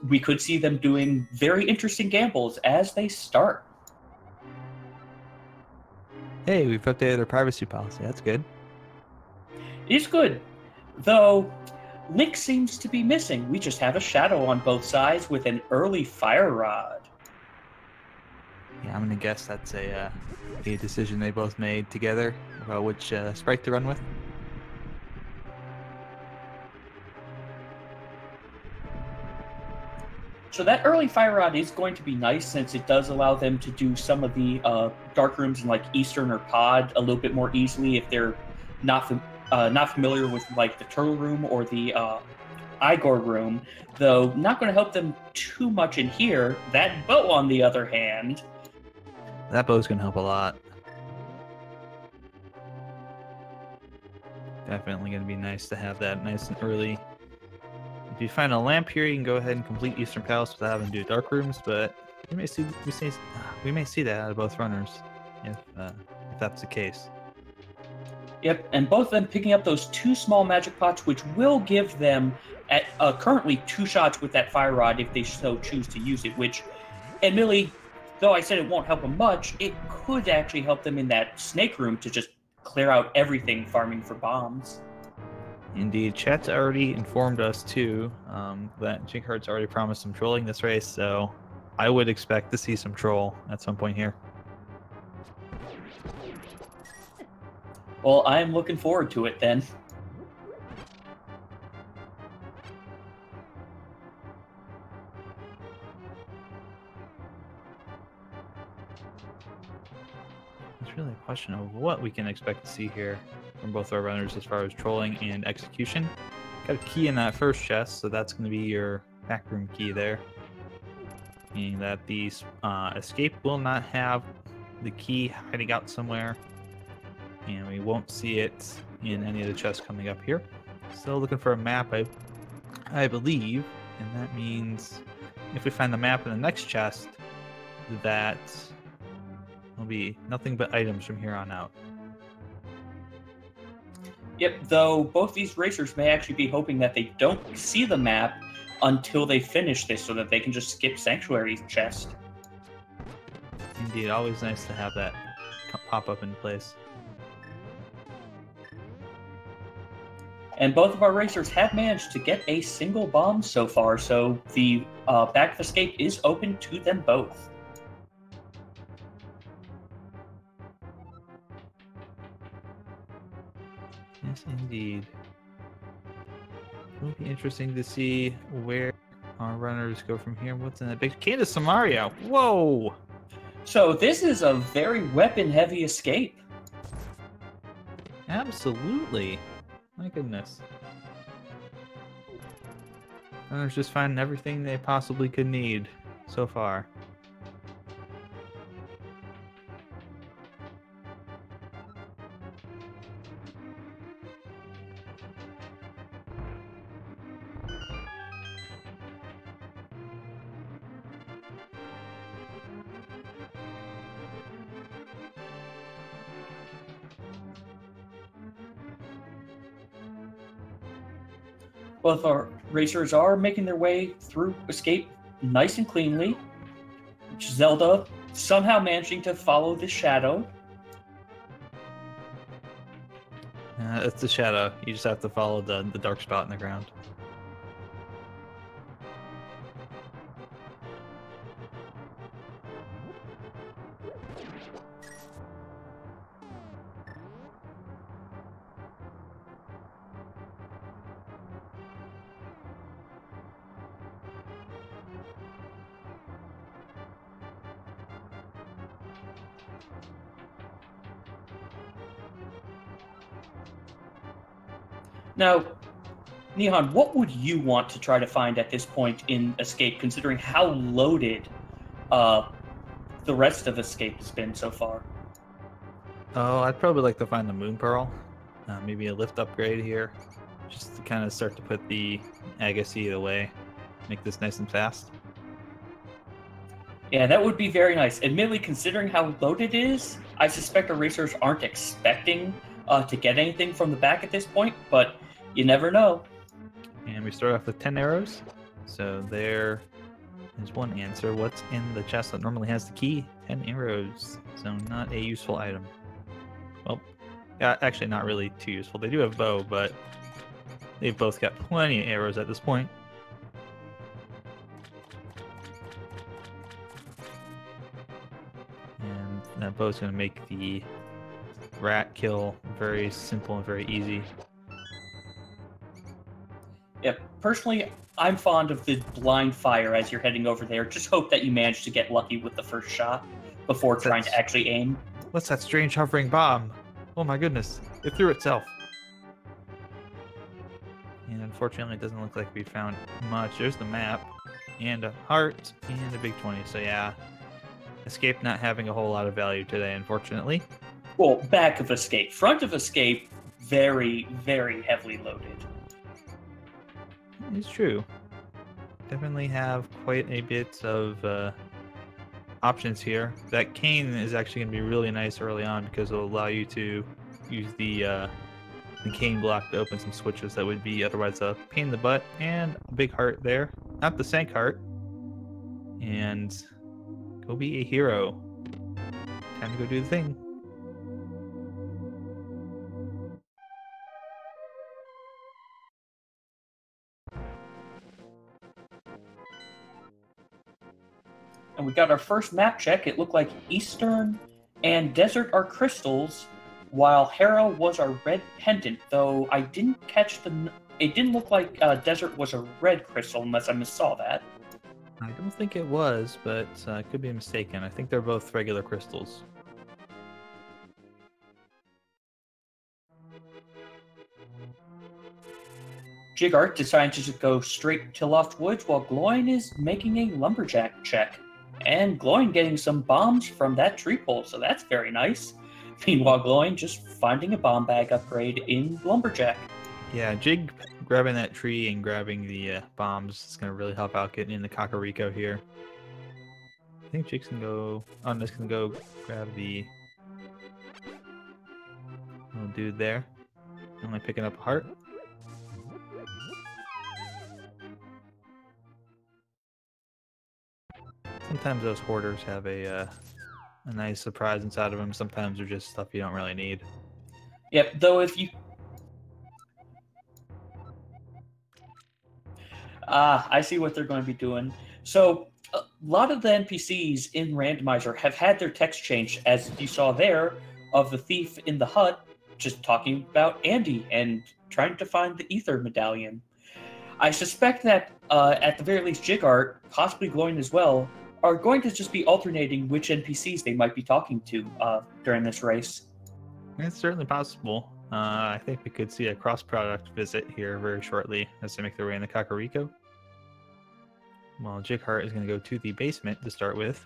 we could see them doing very interesting gambles as they start. Hey, we've updated our privacy policy. That's good. It's good, though Link seems to be missing. We just have a shadow on both sides with an early fire rod. Yeah, I'm gonna guess that's a decision they both made together about which sprite to run with. So that early fire rod is going to be nice since it does allow them to do some of the dark rooms in like Eastern or Pod a little bit more easily if they're not familiar with like the Turtle Room or the Igor Room. Though not going to help them too much in here. That bow, on the other hand, that bow's gonna help a lot. Definitely gonna be nice to have that nice and early. If you find a lamp here, you can go ahead and complete Eastern Palace without having to do dark rooms, but we may see that out of both runners if that's the case. Yep, and both of them picking up those 2 small magic pots, which will give them at currently 2 shots with that fire rod if they so choose to use it. Which, admittedly, though I said it won't help them much, it could actually help them in that snake room to just clear out everything farming for bombs. Indeed, chat's already informed us too that Jighart's already promised some trolling this race, so I would expect to see some troll at some point here. Well, I'm looking forward to it then. It's really a question of what we can expect to see here from both our runners as far as trolling and execution. Got a key in that first chest, so that's going to be your backroom key there. Meaning that the escape will not have the key hiding out somewhere, and we won't see it in any of the chests coming up here. Still looking for a map, I believe, and that means if we find the map in the next chest, that will be nothing but items from here on out. Yep, though both these racers may actually be hoping that they don't see the map until they finish this so that they can just skip Sanctuary's chest. Indeed, always nice to have that pop up in place. And both of our racers have managed to get a single bomb so far, so the back of escape is open to them both. Yes, indeed. It will be interesting to see where our runners go from here. What's in that big Candace Samaria? Whoa! So this is a very weapon-heavy escape. Absolutely. My goodness. Runners just finding everything they possibly could need so far. Both our racers are making their way through escape nice and cleanly. Zelda somehow managing to follow the shadow. It's the shadow. You just have to follow the dark spot in the ground. Now, Nihon, what would you want to try to find at this point in Escape, considering how loaded the rest of Escape has been so far? Oh, I'd probably like to find the Moon Pearl. Maybe a lift upgrade here. Just to kind of start to put the Agassi away. Make this nice and fast. Yeah, that would be very nice. Admittedly, considering how loaded it is, I suspect our racers aren't expecting to get anything from the back at this point, but you never know. And we start off with 10 arrows. So there is one answer. What's in the chest that normally has the key? 10 arrows. So not a useful item. Well, actually not really too useful. They do have bow, but they've both got plenty of arrows at this point. And that bow's going to make the rat kill very simple and very easy. Yeah, personally, I'm fond of the blind fire as you're heading over there. Just hope that you manage to get lucky with the first shot before trying to actually aim. What's that strange hovering bomb? Oh my goodness, it threw itself. And unfortunately, it doesn't look like we found much. There's the map, and a heart, and a big 20. So yeah, escape not having a whole lot of value today, unfortunately. Well, back of escape. Front of escape, very, very heavily loaded. It's true. Definitely have quite a bit of options here. That cane is actually going to be really nice early on because it'll allow you to use the cane block to open some switches that would be otherwise a pain in the butt. And a big heart there. Not the sank heart. And go be a hero. Time to go do the thing. And we got our first map check. It looked like Eastern and Desert are crystals, while Hera was our red pendant, though I didn't catch the... It didn't look like Desert was a red crystal, unless I missaw that. I don't think it was, but I could be mistaken. I think they're both regular crystals. Jighart decided to just go straight to Lost Woods, while Gloin is making a lumberjack check. And Gloin getting some bombs from that tree pole, so that's very nice. Meanwhile, Gloin just finding a bomb bag upgrade in lumberjack. Yeah, Jig grabbing that tree and grabbing the bombs is going to really help out getting in the Kakariko here. I think Jig's going to go... Oh, I'm just going to go grab the little dude there. Only picking up a heart. Sometimes those hoarders have a nice surprise inside of them. Sometimes they're just stuff you don't really need. Yep, though if you... I see what they're going to be doing. So, a lot of the NPCs in Randomizer have had their text changed, as you saw there, of the thief in the hut just talking about Andy and trying to find the Ether Medallion. I suspect that, at the very least, Jighart, possibly Gloin as well, are going to just be alternating which NPCs they might be talking to during this race. It's certainly possible. I think we could see a cross-product visit here very shortly as they make their way in the Kakariko. Well, Jighart is going to go to the basement to start with.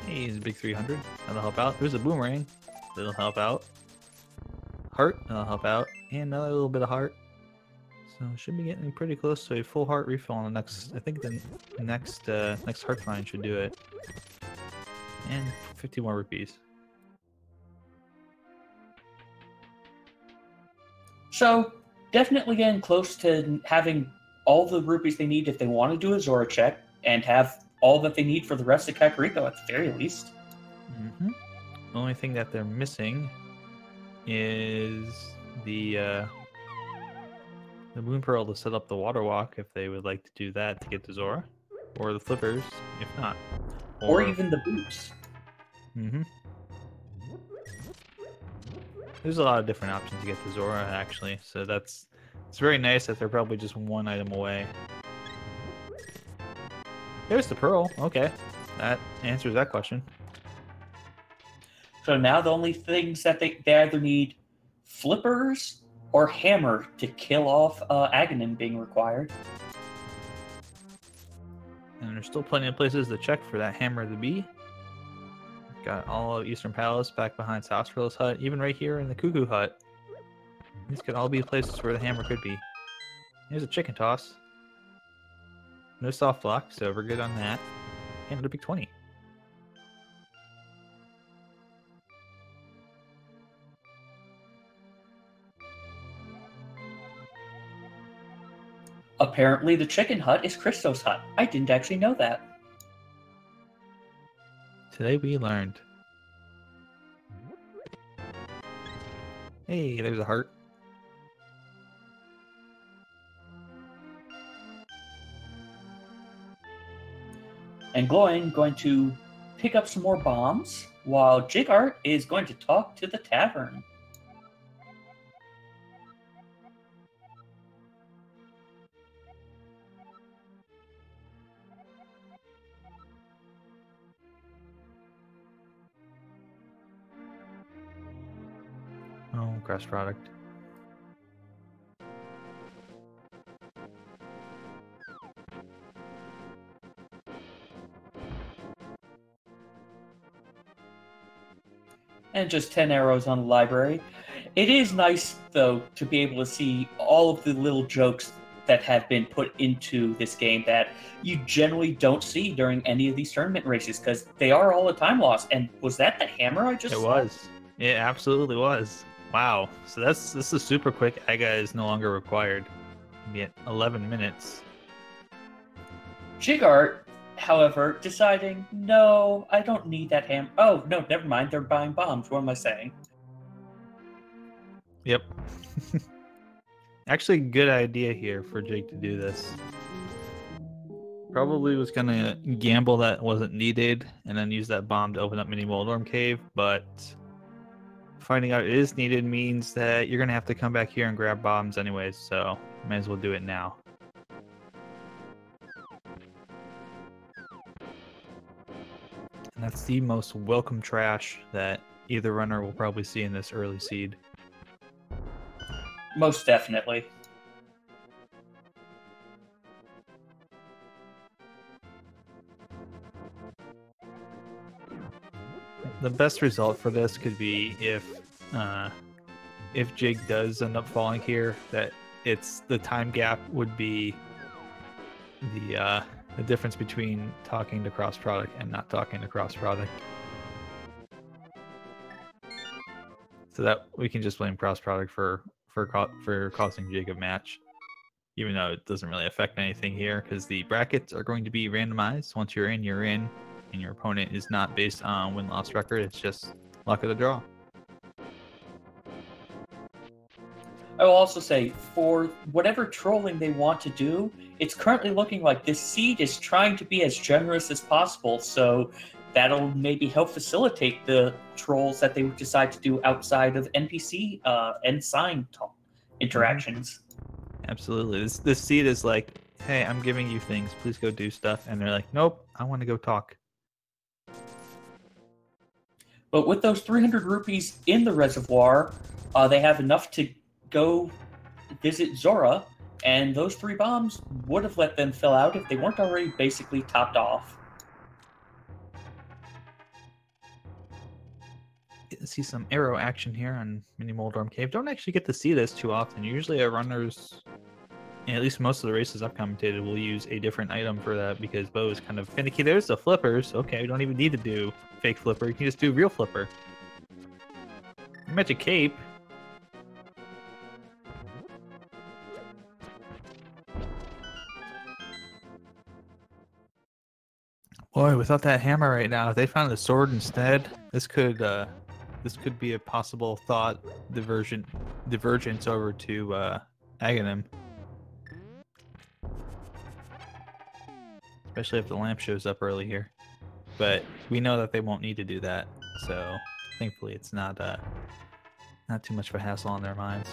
Hey, he's a big 300. That'll help out. There's a boomerang. That'll help out. Heart. That'll help out. And another little bit of heart. So should be getting pretty close to a full heart refill on the next. I think the next heart find should do it. And 50 more rupees. So definitely getting close to having all the rupees they need if they want to do a Zora check and have all that they need for the rest of Kakariko at the very least. Mm-hmm. The only thing that they're missing is the Moon Pearl to set up the water walk if they would like to do that to get to Zora, or the flippers if not, or even the boots. Mm-hmm. There's a lot of different options to get to Zora actually, so it's very nice that they're probably just one item away. There's the pearl. Okay, that answers that question. So now the only things that they either need flippers or hammer to kill off Aghanim being required. And there's still plenty of places to check for that hammer to be. Got all of Eastern Palace back behind Sarsaparil's hut, even right here in the Cuckoo hut. These could all be places where the hammer could be. Here's a chicken toss. No soft block, so we're good on that. And a big 20. Apparently, the chicken hut is Christo's hut. I didn't actually know that. Today we learned. Hey, there's a heart. And Gloin going to pick up some more bombs, while Jighart is going to talk to the tavern. Oh, cross product. And just 10 arrows on the library. It is nice, though, to be able to see all of the little jokes that have been put into this game that you generally don't see during any of these tournament races, because they are all a time loss. And was that the hammer I just It saw? was. It absolutely was. Wow. So this is super quick. Aga is no longer required. Be at 11 minutes. Jighart, however, deciding, no, I don't need that hammer. Oh, no, never mind. They're buying bombs. What am I saying? Yep. Actually, good idea here for Jake to do this. Probably was going to gamble that wasn't needed and then use that bomb to open up Mini Moldorm Cave, but finding out it is needed means that you're going to have to come back here and grab bombs anyways, so might as well do it now. And that's the most welcome trash that either runner will probably see in this early seed. Most definitely. The best result for this could be if Jake does end up falling here, that the time gap would be the difference between talking to cross product and not talking to cross product. So that we can just blame cross product for causing Jake a match, even though it doesn't really affect anything here because the brackets are going to be randomized. Once you're in, you're in, and your opponent is not based on win-loss record. It's just luck of the draw. I will also say, for whatever trolling they want to do, it's currently looking like this seed is trying to be as generous as possible, so that'll maybe help facilitate the trolls that they would decide to do outside of NPC and sign interactions. Absolutely. This seed is like, hey, I'm giving you things. Please go do stuff. And they're like, nope, I want to go talk. But with those 300 rupees in the reservoir, they have enough to go visit Zora, and those 3 bombs would have let them fill out if they weren't already basically topped off. See some arrow action here on Mini Moldorm Cave. Don't actually get to see this too often. Usually our runners, at least most of the races I've commentated, will use a different item for that because Bo is kind of finicky. There's the flippers. Okay, we don't even need to do fake flipper. You can just do real flipper. Magic cape. Boy, without that hammer right now, if they found the sword instead, this could be a possible thought divergence over to Aghanim. Especially if the lamp shows up early here. But we know that they won't need to do that, so thankfully it's not too much of a hassle on their minds.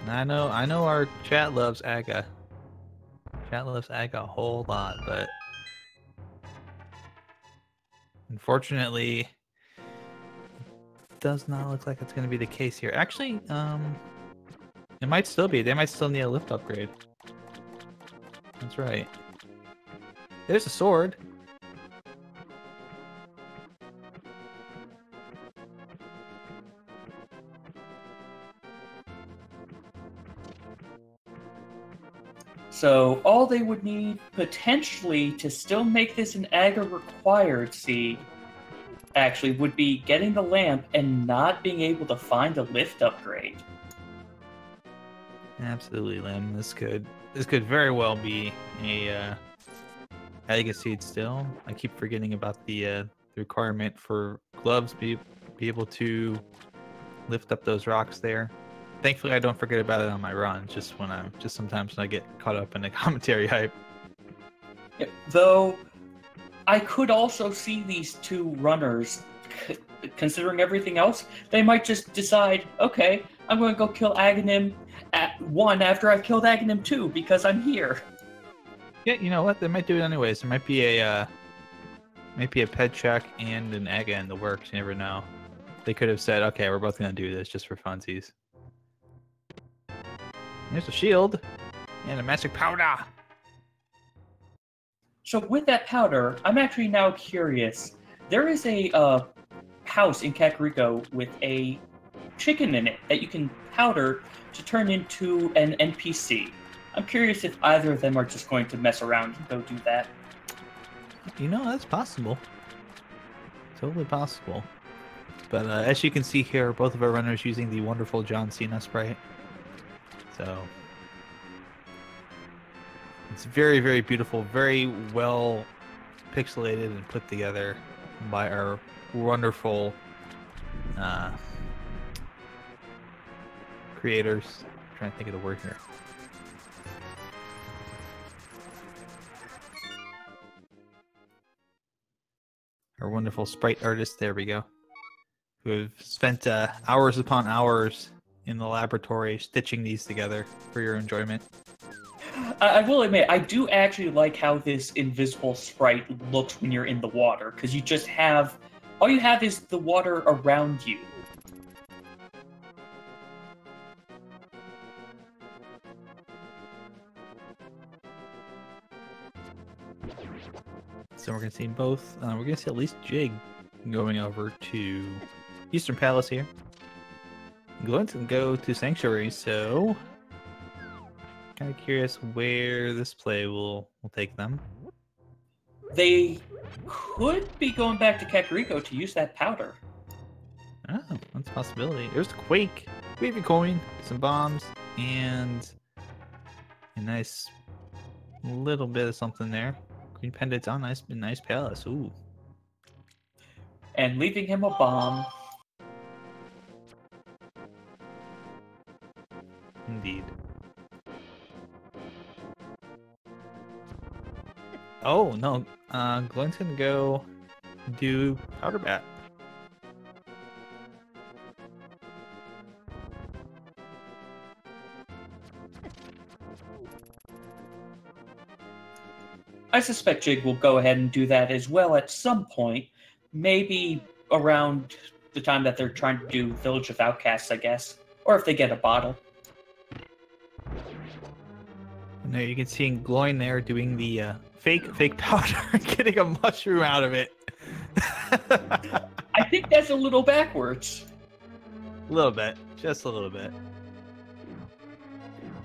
I know our chat loves Aga. Chat loves Aga a whole lot, but unfortunately, it does not look like it's going to be the case here. Actually, it might still be. They might still need a lift upgrade. That's right. There's a sword. So all they would need potentially to still make this an Aga required seed, actually, would be getting the lamp and not being able to find a lift upgrade. Absolutely, Lim. This could very well be a Seed still. I keep forgetting about the requirement for gloves be able to lift up those rocks there. Thankfully, I don't forget about it on my run. Just sometimes when I get caught up in the commentary hype. Yeah, though, I could also see these two runners, considering everything else, they might just decide, okay, I'm going to go kill Aghanim at 1 after I've killed Aghanim 2 because I'm here. Yeah, you know what? They might do it anyways. There might be a pet check and an Aga in the works. You never know. They could have said, okay, we're both going to do this just for funsies. There's a shield and a magic powder. So with that powder, I'm actually now curious. There is a house in Kakariko with a chicken in it that you can powder to turn into an NPC. I'm curious if either of them are just going to mess around and go do that. You know, that's possible. Totally possible. But as you can see here, both of our runners using the wonderful John Cena sprite. So it's very, very beautiful, very well pixelated and put together by our wonderful creators. I'm trying to think of the word here. Our wonderful sprite artists, there we go, who have spent hours upon hours in the laboratory stitching these together for your enjoyment. I will admit, I do actually like how this invisible sprite looks when you're in the water, because you just have, all you have is the water around you. So we're going to see both. We're going to see at least Jig going over to Eastern Palace here. Going to go to Sanctuary, so kind of curious where this play will take them. They could be going back to Kakariko to use that powder. Oh, that's a possibility. There's the Quake, Wavy Coin, some bombs, and a nice little bit of something there. Green Pendants on nice palace. Ooh. And leaving him a bomb. Indeed. Oh no, Glenn's gonna go do Powder Bat. I suspect Jig will go ahead and do that as well at some point. Maybe around the time that they're trying to do Village of Outcasts, I guess. Or if they get a bottle. And there you can see Gloin there doing the fake powder and getting a mushroom out of it. I think that's a little backwards. A little bit. Just a little bit.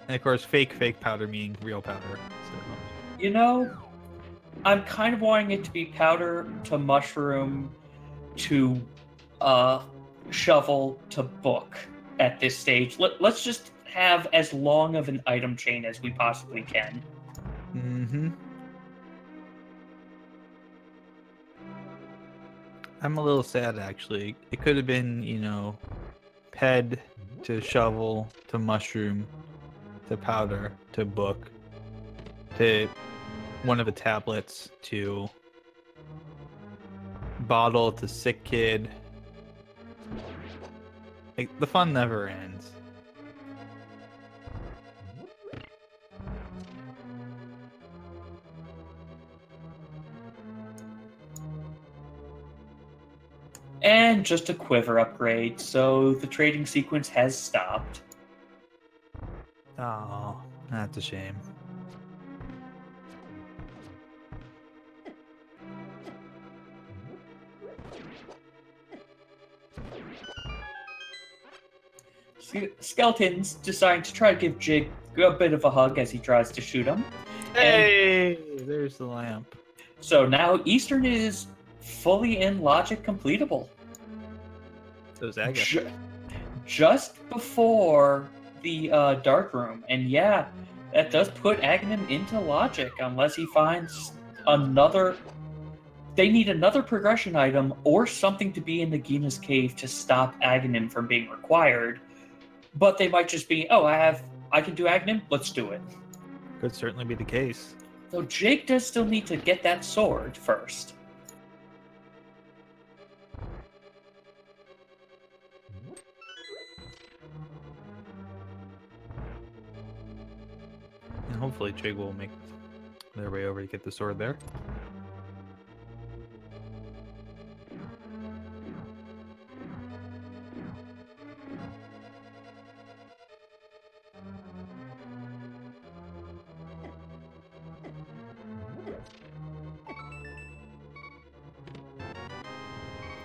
And of course, fake powder meaning real powder. So. You know, I'm kind of wanting it to be powder to mushroom to shovel to book at this stage. Let's just have as long of an item chain as we possibly can. Mm-hmm. I'm a little sad, actually. It could have been, you know, ped to shovel to mushroom to powder to book to one of the tablets to bottle to sick kid. Like, the fun never ends. And just a quiver upgrade, so the trading sequence has stopped. Oh, that's a shame. Skeleton's deciding to try to give Jig a bit of a hug as he tries to shoot him. Hey, there's the lamp. So now Eastern is fully in logic completable. So is Aga. Just before the dark room, and yeah, that does put Aghanim into logic unless he finds another. They need another progression item or something to be in Nagina's cave to stop Aghanim from being required. But they might just be, oh, I can do Aghanim, let's do it. Could certainly be the case. So Jake does still need to get that sword first. And hopefully Jig will make their way over to get the sword there.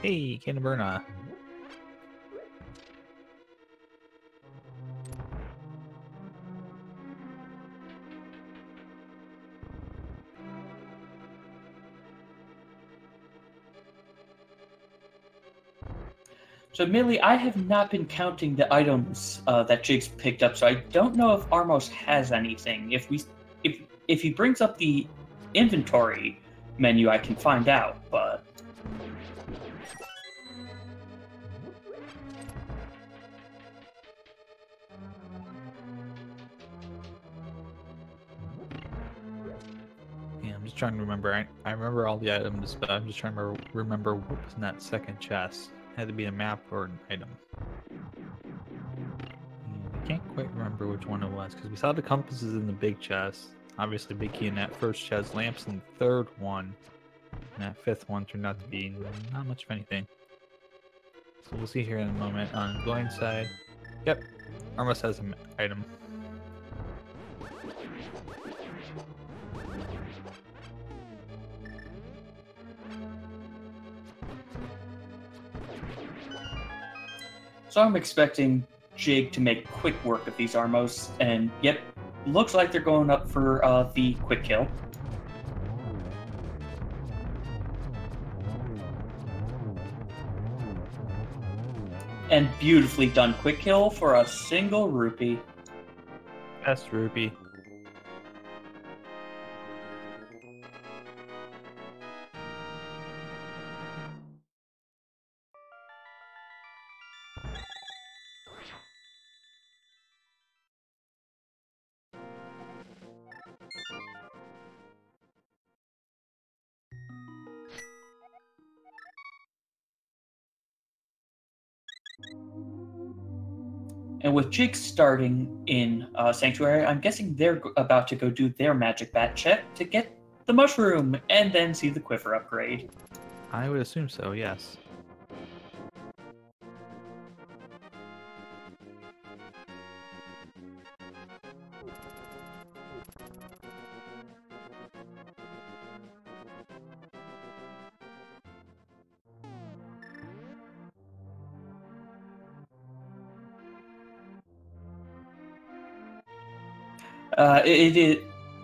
Hey, Canterburna. So admittedly, I have not been counting the items that Jig's picked up, so I don't know if Armos has anything. If he brings up the inventory menu, I can find out, but... Yeah, I'm just trying to remember. I remember all the items, but I'm just trying to remember what was in that second chest. It had to be a map or an item. And I can't quite remember which one it was, because we saw the compasses in the big chest. Obviously, big key in that first chest, lamps in the third one. And that fifth one turned out to be not much of anything. So we'll see here in a moment. On Gloin's side, yep, Armos has an item. So I'm expecting Jig to make quick work of these Armos, and yep, looks like they're going up for the quick kill. And beautifully done quick kill for a single rupee. Best rupee. And with Jig starting in Sanctuary, I'm guessing they're about to go do their magic bat check to get the mushroom and then see the quiver upgrade. I would assume so, yes.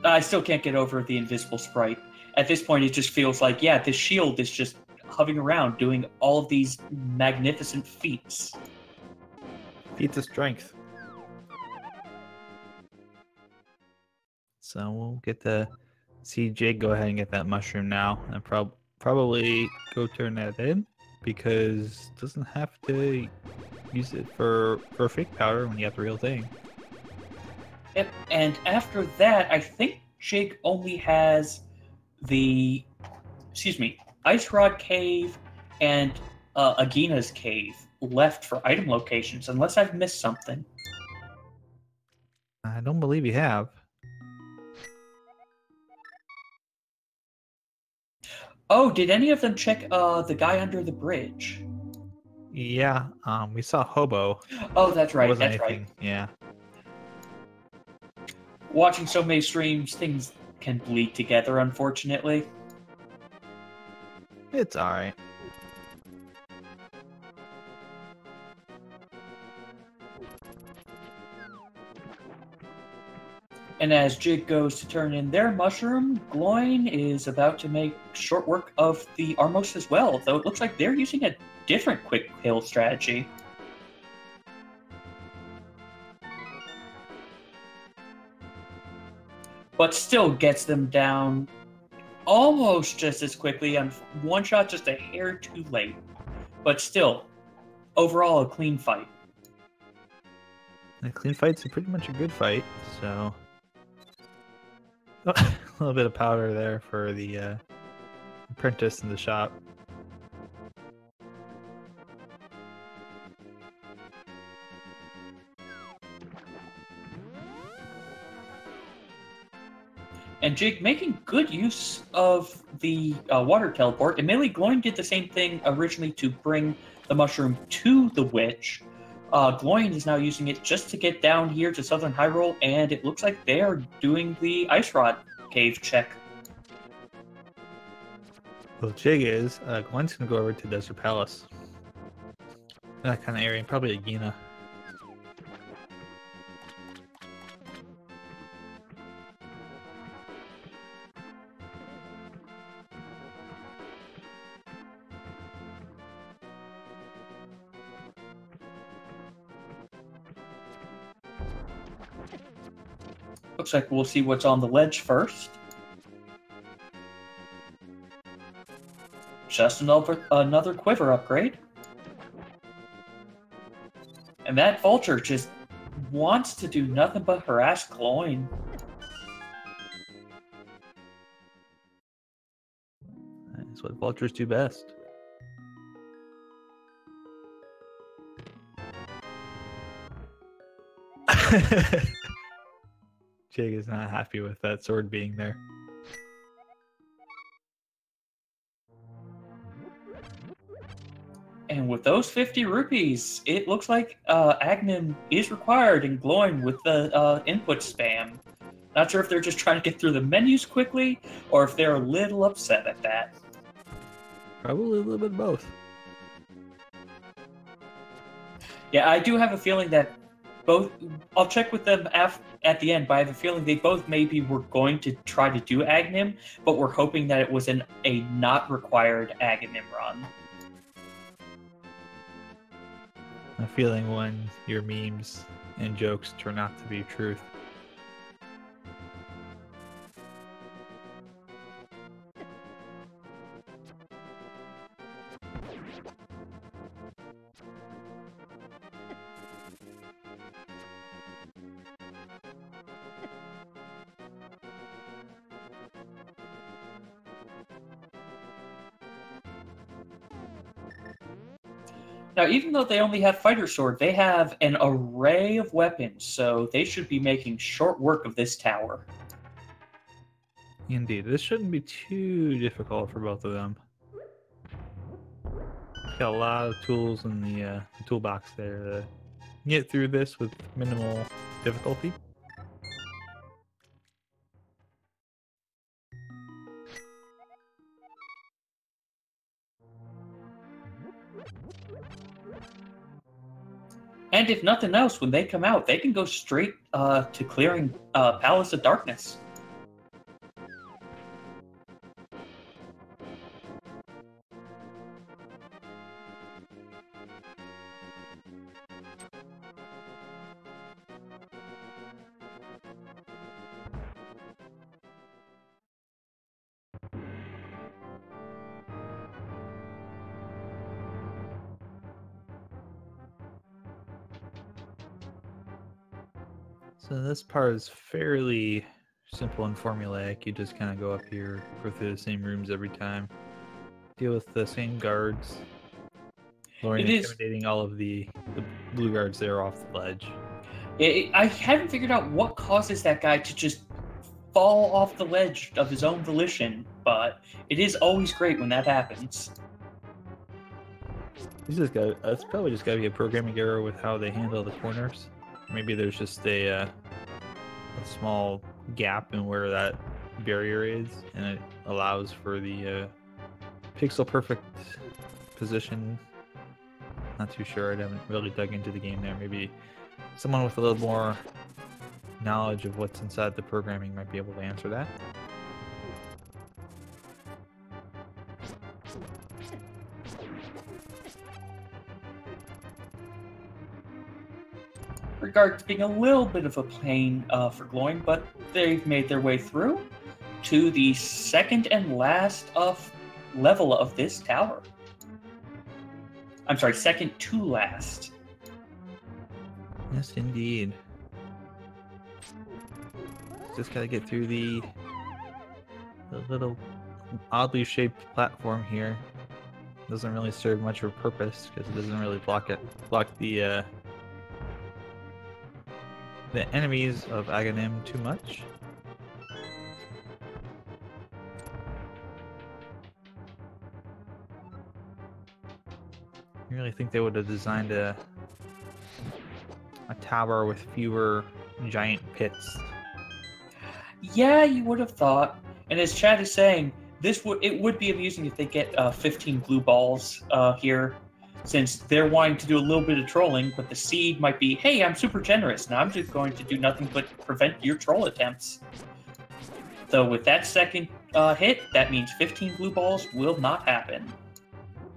I still can't get over the invisible sprite. At this point, it just feels like, yeah, this shield is just hovering around doing all of these magnificent feats. Feats of strength. So we'll get to see Jake go ahead and get that mushroom now, and probably go turn that in, because it doesn't have to use it for fake powder when you have the real thing. Yep, and after that, I think Jake only has the, Ice Rod Cave and Agina's Cave left for item locations, unless I've missed something. I don't believe you have. Oh, did any of them check the guy under the bridge? Yeah, we saw Hobo. Oh, that's right, Wasn't that's anything. right. Yeah. Watching so many streams, things can bleed together, unfortunately. It's alright. And as Jig goes to turn in their mushroom, Gloin is about to make short work of the Armos as well, though it looks like they're using a different quick kill strategy. But still gets them down almost just as quickly, on one shot just a hair too late. But still, overall a clean fight. A clean fight's pretty much a good fight, so... a little bit of powder there for the apprentice in the shop. And Jig making good use of the water teleport. Admittedly, Gloin did the same thing originally to bring the mushroom to the witch. Gloin is now using it just to get down here to Southern Hyrule, and it looks like they are doing the Ice Rod cave check. Well, Jig is, Gloin's going to go over to Desert Palace. That kind of area, probably Agina. Looks like we'll see what's on the ledge first. Just another quiver upgrade. And that vulture just wants to do nothing but harass Gloin. That's what vultures do best. Jig is not happy with that sword being there. And with those 50 rupees, it looks like Agnem is required in Gloin with the input spam. Not sure if they're just trying to get through the menus quickly, or if they're a little upset at that. Probably a little bit of both. Yeah, I do have a feeling that both... I'll check with them at the end, but I have a feeling they both maybe were going to try to do Agnem, but were hoping that it was a not required Agnem run. A feeling when your memes and jokes turn out to be truth. Now, even though they only have Fighter Sword, they have an array of weapons, so they should be making short work of this tower. Indeed, this shouldn't be too difficult for both of them. Got a lot of tools in the toolbox there to get through this with minimal difficulty. And if nothing else, when they come out, they can go straight to clearing Palace of Darkness. So this part is fairly simple and formulaic. You just kind of go up here, go through the same rooms every time, deal with the same guards, lowering and intimidating all of the blue guards there off the ledge. I haven't figured out what causes that guy to just fall off the ledge of his own volition, but it is always great when that happens. It's probably just got to be a programming error with how they handle the corners. Maybe there's just a small gap in where that barrier is, and it allows for the pixel perfect position. Not too sure. I haven't really dug into the game there. Maybe someone with a little more knowledge of what's inside the programming might be able to answer that. Regards being a little bit of a pain for Gloin, but they've made their way through to the second and last level of this tower. I'm sorry, second to last. Yes, indeed. Just gotta get through the little oddly shaped platform here. Doesn't really serve much of a purpose because it doesn't really block the enemies of Aghanim too much. I really think they would have designed a tower with fewer giant pits. Yeah, you would have thought. And as Chad is saying, it would be amusing if they get 15 glue balls here, since they're wanting to do a little bit of trolling, but the seed might be, hey, I'm super generous, and I'm just going to do nothing but prevent your troll attempts. Though with that second hit, that means 15 glue balls will not happen.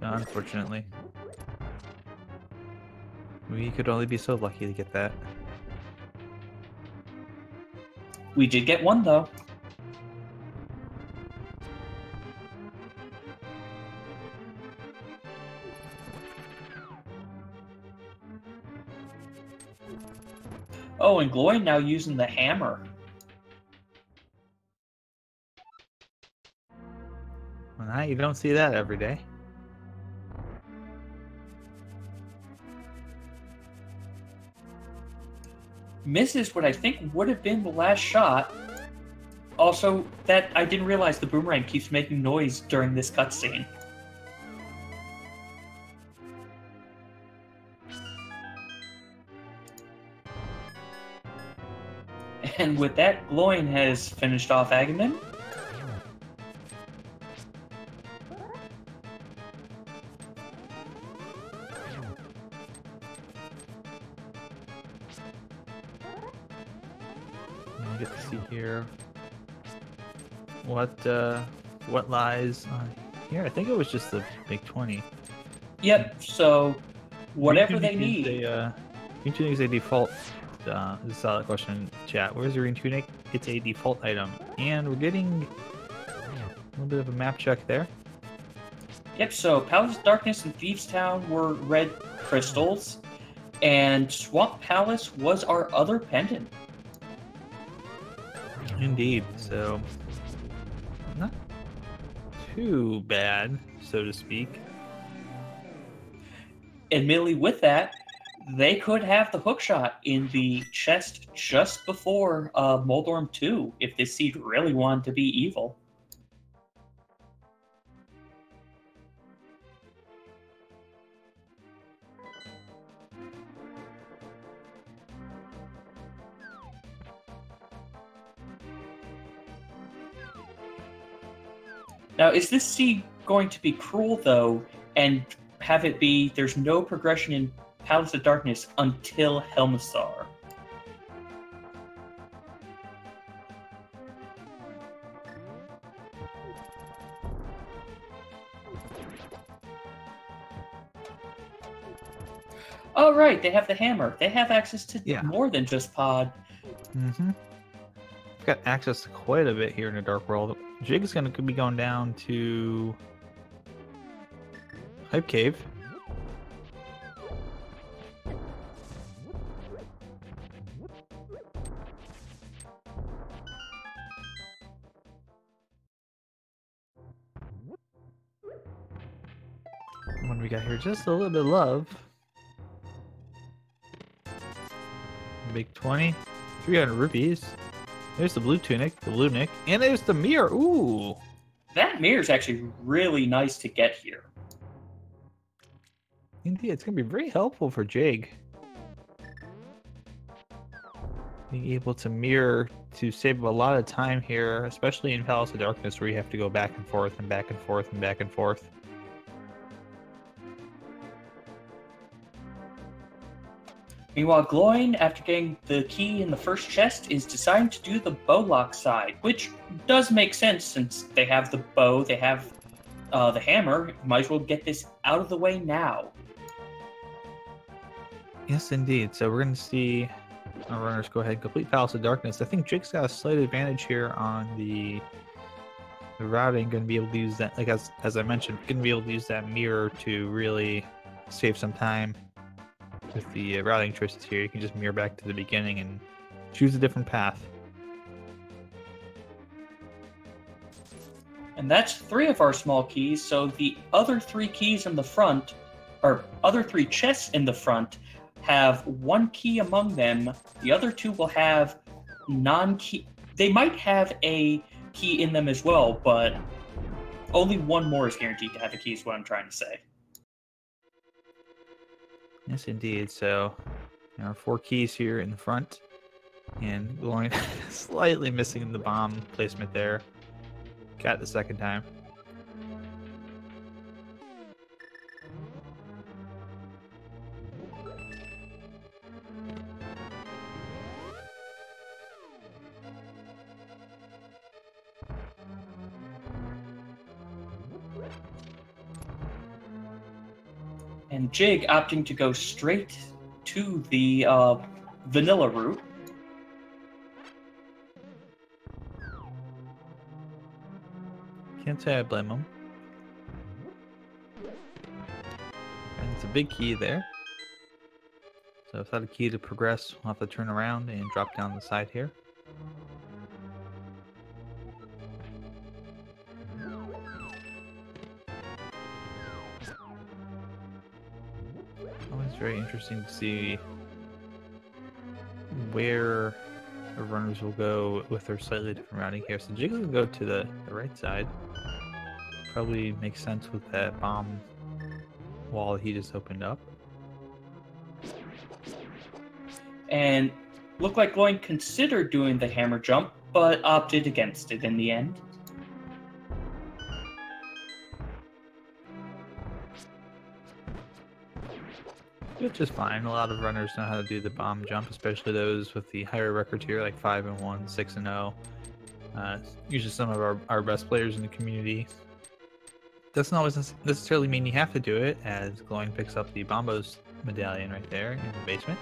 Unfortunately. We could only be so lucky to get that. We did get one, though. Oh, and Gloin now using the hammer. Well, now you don't see that every day. Misses what I think would have been the last shot. Also, that I didn't realize the boomerang keeps making noise during this cutscene. And with that, Gloin has finished off Aghanim. I get to see here what lies here. I think it was just the big 20. Yep. So whatever they need. Green tunic is a default. This is a solid question in chat. Where's the green tunic? It's a default item, and we're getting a little bit of a map check there. Yep. So Palace of Darkness and Thieves Town were red crystals, and Swamp Palace was our other pendant. Indeed. So not too bad, so to speak. Admittedly, with that, they could have the hookshot in the chest just before Moldorm 2 if this seed really wanted to be evil. Now, is this seed going to be cruel, though, and have it be there's no progression in Palace of Darkness until Helmsar? Oh, right, they have the hammer. They have access to more than just Pod. Mm-hmm. We've got access to quite a bit here in the Dark World. Jig is going to be going down to Hype Cave. What do we got here? Just a little bit of love. Big 20. 300 rupees. There's the blue tunic, the blue nick, and there's the mirror. Ooh! That mirror is actually really nice to get here. Indeed, it's going to be very helpful for Jig. Being able to mirror to save a lot of time here, especially in Palace of Darkness where you have to go back and forth and back and forth and back and forth. Meanwhile, Gloin, after getting the key in the first chest, is deciding to do the bow lock side, which does make sense since they have the bow, they have the hammer. Might as well get this out of the way now. Yes, indeed. So we're going to see our runners go ahead and complete Palace of Darkness. I think Jake's got a slight advantage here on the routing. Going to be able to use that, like as I mentioned, going to be able to use that mirror to really save some time with the routing choices here. You can just mirror back to the beginning and choose a different path. And that's 3 of our small keys, so the other 3 keys in the front, or other 3 chests in the front, have 1 key among them. The other 2 will have non-key. They might have a key in them as well, but only 1 more is guaranteed to have a key, is what I'm trying to say. Yes, indeed. So there are 4 keys here in the front, and going slightly missing the bomb placement there. Got it the second time. And Jig opting to go straight to the vanilla route. Can't say I blame him. And it's a big key there. So without a key to progress, we'll have to turn around and drop down the side here. Always very interesting to see where the runners will go with their slightly different routing here. So Jig will go to the right side. Probably makes sense with that bomb wall he just opened up. And looked like Gloin considered doing the hammer jump, but opted against it in the end. Which is fine. A lot of runners know how to do the bomb jump, especially those with the higher record here, like 5-1, 6-0. Usually some of our best players in the community. Doesn't always necessarily mean you have to do it, as Gloin picks up the Bombos medallion right there in the basement.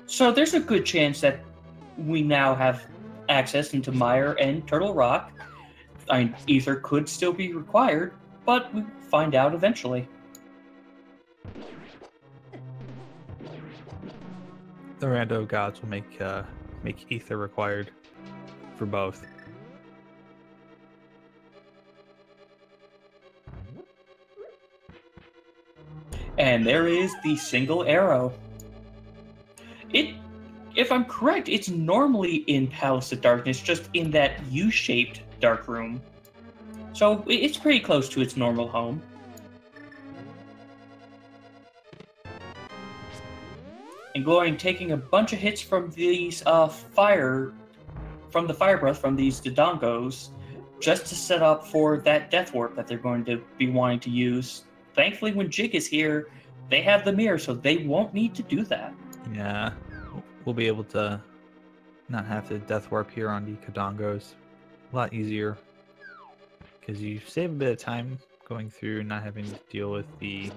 So there's a good chance that we now have access into Mire and Turtle Rock. I mean, Ether could still be required, but we'll find out eventually. The rando gods will make Ether required for both. And there is the single arrow. If I'm correct, it's normally in Palace of Darkness, just in that U-shaped dark room. So it's pretty close to its normal home. And Gloin taking a bunch of hits from these the fire breath from these Dodongos, just to set up for that death warp that they're going to be wanting to use. Thankfully, when Jig is here, they have the mirror, so they won't need to do that. Yeah, we'll be able to not have to death warp here on the Dodongos. A lot easier, because you save a bit of time going through, not having to deal with the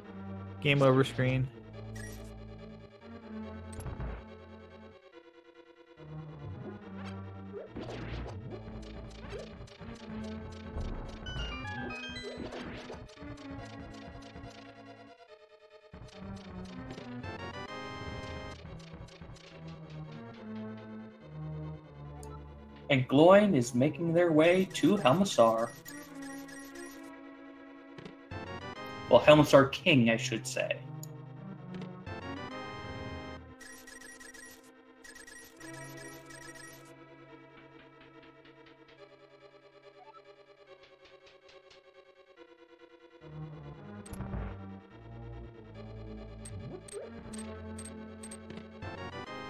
game over screen. And Gloin is making their way to Helmassar. Well, Helmassar King, I should say.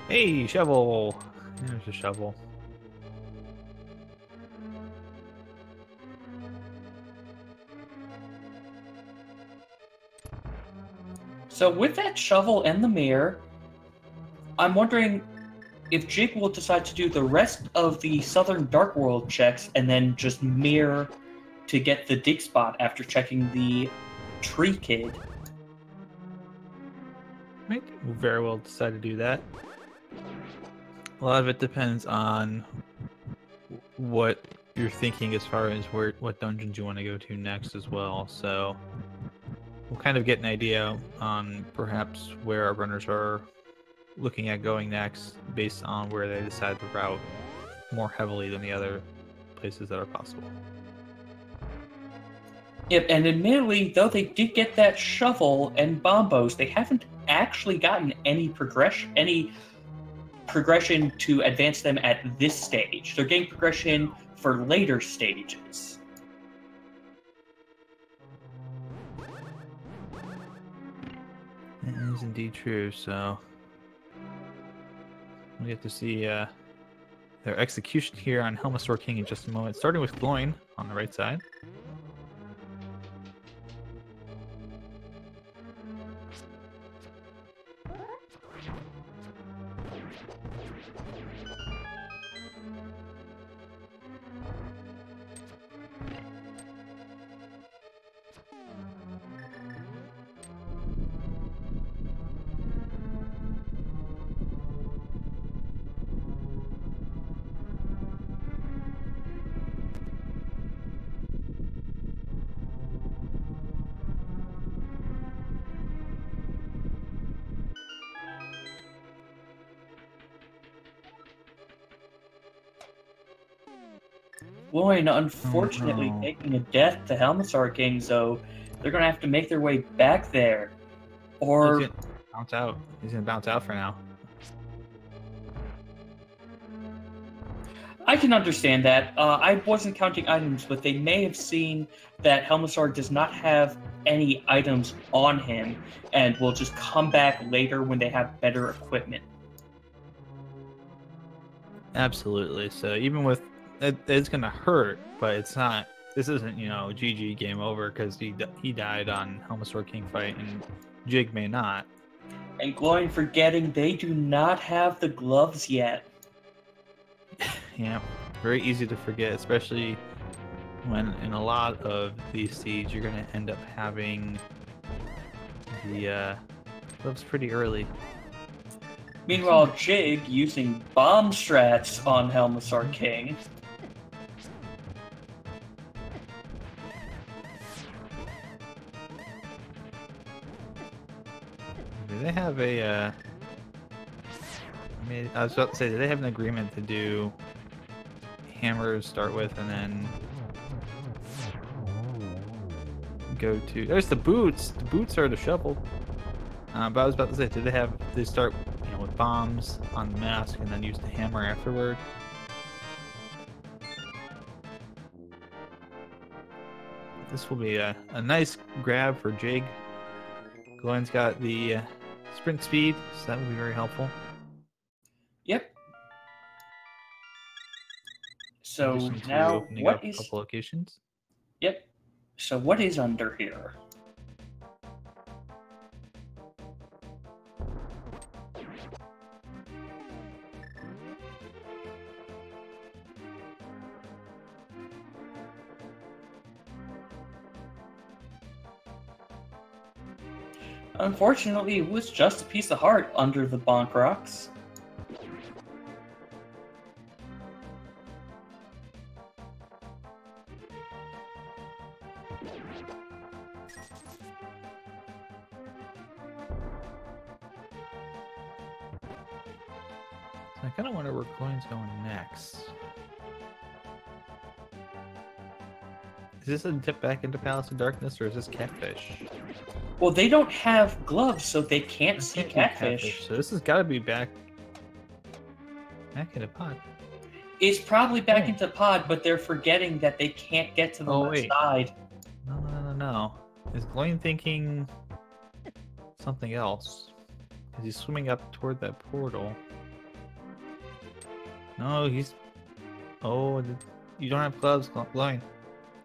Hey, shovel! There's a shovel. So with that shovel and the mirror, I'm wondering if Jig will decide to do the rest of the Southern Dark World checks and then just mirror to get the dig spot after checking the tree kid. Might very well decide to do that. A lot of it depends on what you're thinking as far as what dungeons you want to go to next as well. So we'll kind of get an idea on perhaps where our runners are looking at going next based on where they decide to route more heavily than the other places that are possible. Yep, and admittedly, though they did get that shovel and bombos, they haven't actually gotten any progression to advance them at this stage. They're getting progression for later stages. That is indeed true, so we get to see their execution here on Helmasaur King in just a moment, starting with Gloin on the right side. Gloin, unfortunately, taking a death to Helmasaur King, so they're going to have to make their way back there. Or He's gonna bounce out. He's gonna bounce out for now. I can understand that. I wasn't counting items, but they may have seen that Helmasaur does not have any items on him and will just come back later when they have better equipment. Absolutely. So even with it's gonna hurt, but it's not. This isn't, GG game over because he died on Helmasaur King fight, and Jig may not. And Gloin forgetting they do not have the gloves yet. Yeah, very easy to forget, especially when in a lot of these seeds you're gonna end up having the gloves pretty early. Meanwhile, Jig using bomb strats on Helmasaur King. Do they have a I was about to say, do they have an agreement to do hammers start with and then go to... There's the boots! The boots are the shovel. But I was about to say, they start with bombs on the mask and then use the hammer afterward? This will be a nice grab for Jig. Gloin's got the sprint speed, so that will be very helpful. Yep. So now, what is... couple locations? Yep. So what is under here? Unfortunately, it was just a piece of heart under the bonk rocks. I kind of wonder where Gloin's going next. Is this a dip back into Palace of Darkness, or is this Catfish? Well, they don't have gloves, so they can't see Catfish. So this has got to be back into pod. It's probably back into pod, but they're forgetting that they can't get to the left side. No. Is Gloin thinking something else? Because he's swimming up toward that portal. No, he's... Oh, you don't have gloves, Gloin.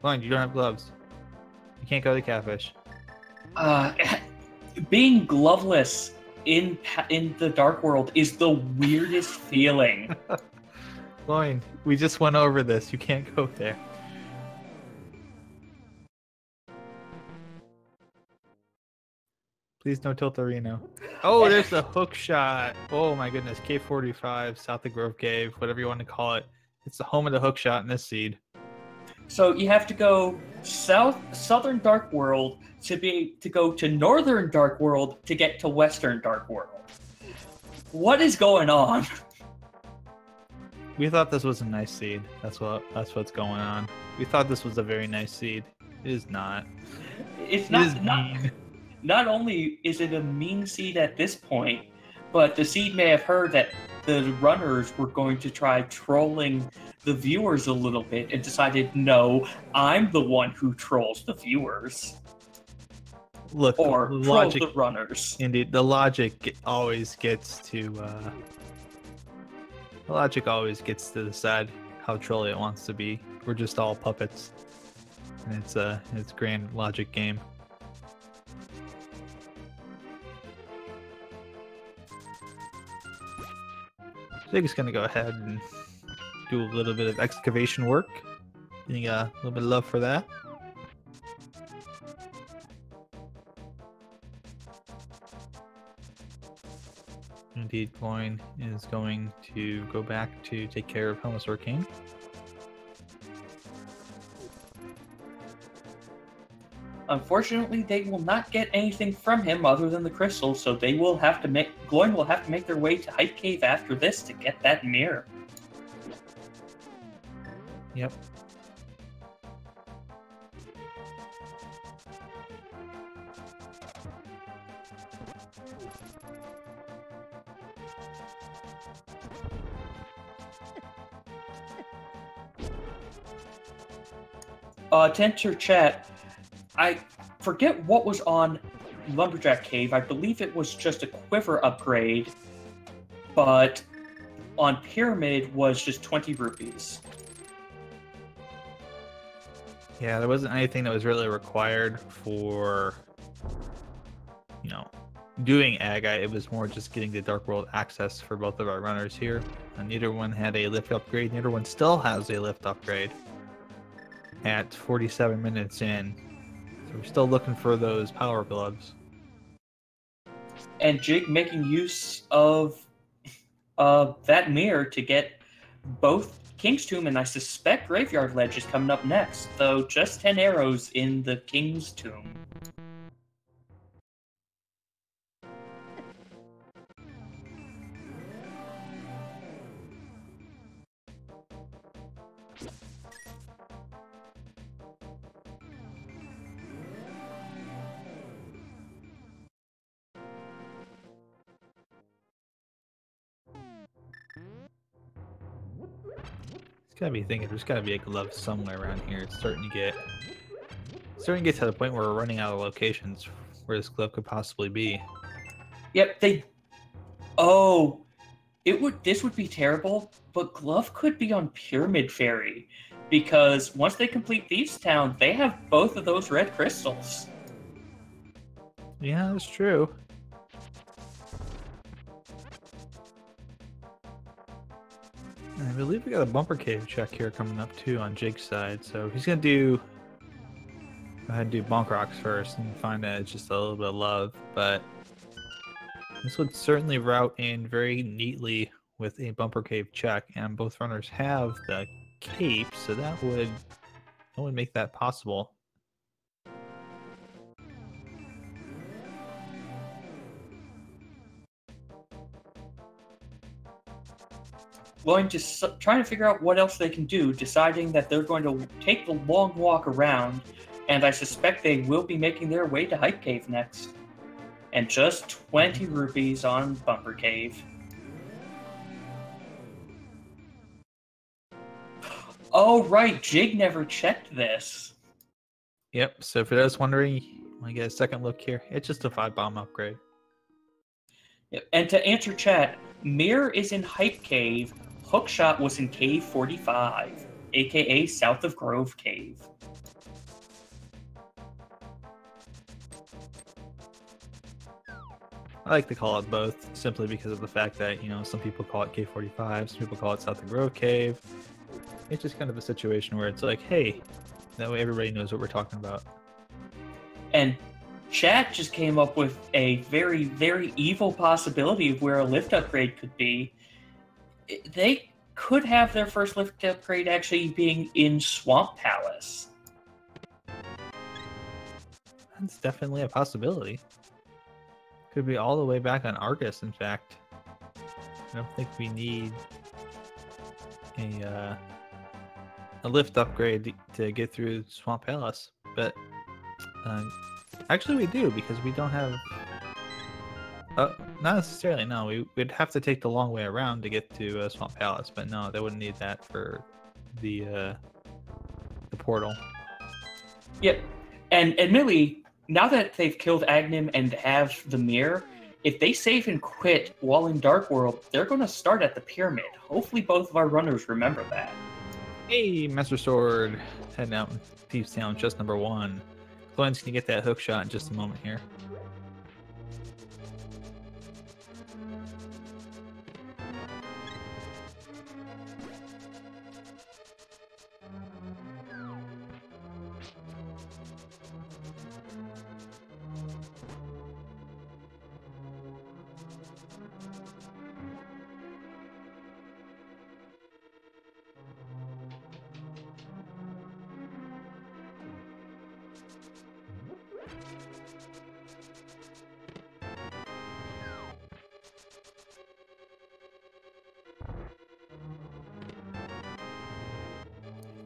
Gloin, you don't have gloves. You can't go to Catfish. Being gloveless in the Dark World is the weirdest feeling. Gloin, we just went over this. You can't go there. Please no tilt Reno. Oh, there's the hook shot. Oh my goodness. K45, South of Grove Cave, whatever you want to call it. It's the home of the hook shot in this seed. So you have to go southern Dark World to go to northern Dark World to get to western Dark World. What is going on? We thought this was a nice seed. That's what's going on. We thought this was a very nice seed. It is not. It's not only is it a mean seed at this point, but the seed may have heard that the runners were going to try trolling the viewers a little bit and decided, no, I'm the one who trolls the viewers. Look, or trolls the runners. Indeed, the logic always gets to decide how trolly it wants to be. We're just all puppets, and it's a grand logic game. Jig's gonna go ahead and do a little bit of excavation work. Getting a little bit of love for that. Indeed, Gloin is going to go back to take care of Helmosaur King. Unfortunately, they will not get anything from him other than the crystal, so they will have to Gloin will have to make their way to Hype Cave after this to get that mirror. Yep. To enter chat, I forget what was on Lumberjack Cave. I believe it was just a quiver upgrade, but on Pyramid was just 20 rupees. Yeah, there wasn't anything that was really required for, doing Agite. It was more just getting the Dark World access for both of our runners here. And neither one had a lift upgrade. Neither one still has a lift upgrade at 47 minutes in. So we're still looking for those power gloves. And Jig making use of that mirror to get both King's Tomb and I suspect Graveyard Ledge is coming up next, though just 10 arrows in the King's Tomb. Gotta be thinking there's gotta be a glove somewhere around here. It's starting to get to the point where we're running out of locations where this glove could possibly be. Yep, this would be terrible, but glove could be on Pyramid Fairy, because once they complete Thieves Town, they have both of those red crystals. Yeah, that's true. I believe we got a bumper cave check here coming up too on Jake's side, so he's gonna go ahead and do Bonk Rocks first and find that it's just a little bit of love, but this would certainly route in very neatly with a bumper cave check, and both runners have the cape, so that would make that possible. Going to trying to figure out what else they can do, deciding that they're going to take the long walk around, and I suspect they will be making their way to Hype Cave next. And just 20 rupees on Bumper Cave. Oh, right, Jig never checked this. Yep, so for those wondering, I get a second look here. It's just a 5-bomb upgrade. Yep. And to answer chat, Mirror is in Hype Cave, Hookshot was in Cave 45, aka South of Grove Cave. like to call it both simply because of the fact that, you know, some people call it K45, some people call it South of Grove Cave. It's just kind of a situation where it's like, hey, that way everybody knows what we're talking about. And chat just came up with a very, very evil possibility of where a lift upgrade could be. They could have their first lift upgrade actually being in Swamp Palace. That's definitely a possibility. Could be all the way back on Argus, in fact. I don't think we need a lift upgrade to get through Swamp Palace, but actually we do, because we don't have... not necessarily, no. We'd have to take the long way around to get to Swamp Palace, but no, they wouldn't need that for the portal. Yep. And admittedly, now that they've killed Agnim and have the mirror, if they save and quit while in Dark World, they're going to start at the pyramid. Hopefully both of our runners remember that. Hey, Master Sword, heading out in Thieves Town, chest number 1. Glenn's gonna get that hook shot in just a moment here.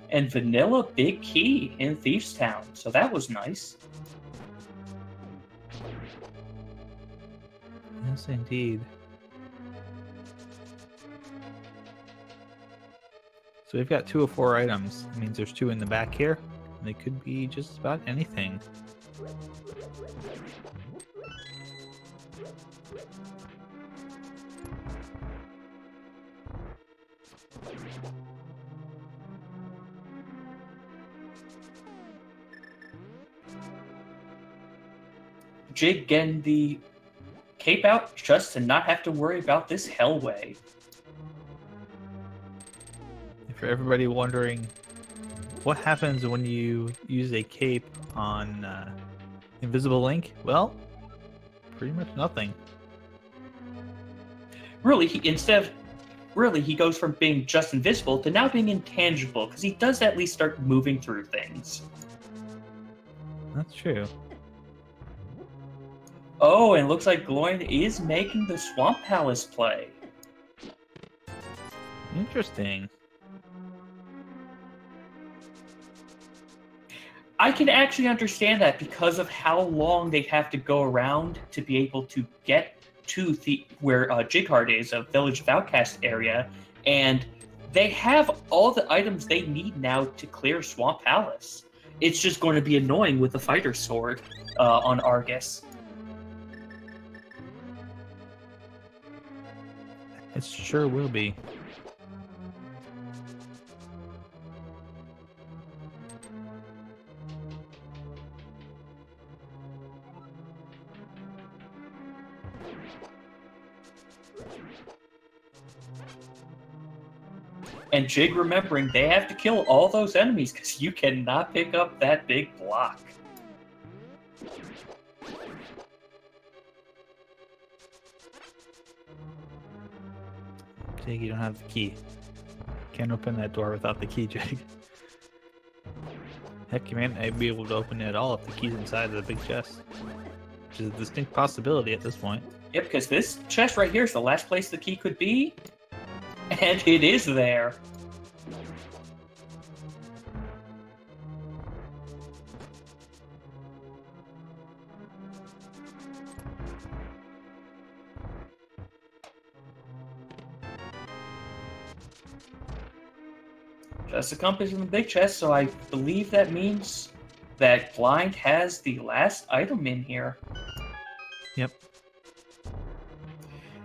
And vanilla big key in Thieves Town, so that was nice. Yes, indeed. So we've got 2 of 4 items. That means there's 2 in the back here. And they could be just about anything. Jig getting the cape out just to not have to worry about this hellway. For everybody wondering what happens when you use a cape on Invisible Link, well, pretty much nothing. Really, he goes from being just invisible to now being intangible, because he does at least start moving through things. That's true. Oh, and it looks like Gloin is making the Swamp Palace play. Interesting. I can actually understand that because of how long they have to go around to be able to get to where Jighart is, a Village of Outcast area, and they have all the items they need now to clear Swamp Palace. It's just going to be annoying with the fighter sword on Argus. It sure will be. And Jig remembering they have to kill all those enemies because you cannot pick up that big block. Jig, you don't have the key. Can't open that door without the key, Jig. Heck, you may not be able to open it at all if the key's inside of the big chest. Which is a distinct possibility at this point. Yep, because this chest right here is the last place the key could be. And it is there. Just a compass in the big chest, so I believe that means that Blind has the last item in here. Yep.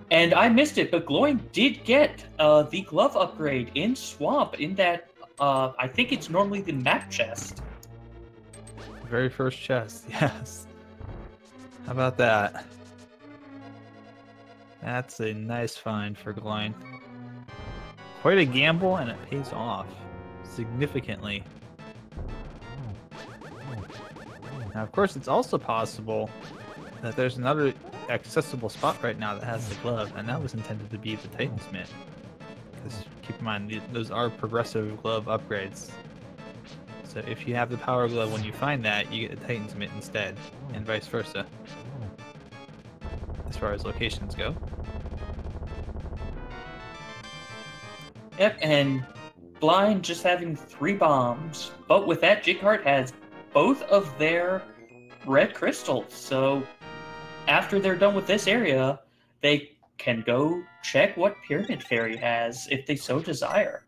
And I missed it, but Gloin did get the glove upgrade in Swamp in that, I think it's normally the map chest. Very first chest, yes. How about that? That's a nice find for Gloin. Quite a gamble, and it pays off significantly. Now, of course, it's also possible that there's another accessible spot right now that has the glove, and that was intended to be the Titan's Mitt. Because keep in mind, those are progressive glove upgrades. So if you have the power glove when you find that, you get the Titan's Mitt instead, and vice versa. As far as locations go. Yep, and Blind just having 3 bombs. But with that, Jighart has both of their red crystals. So after they're done with this area, they can go check what Pyramid Fairy has if they so desire.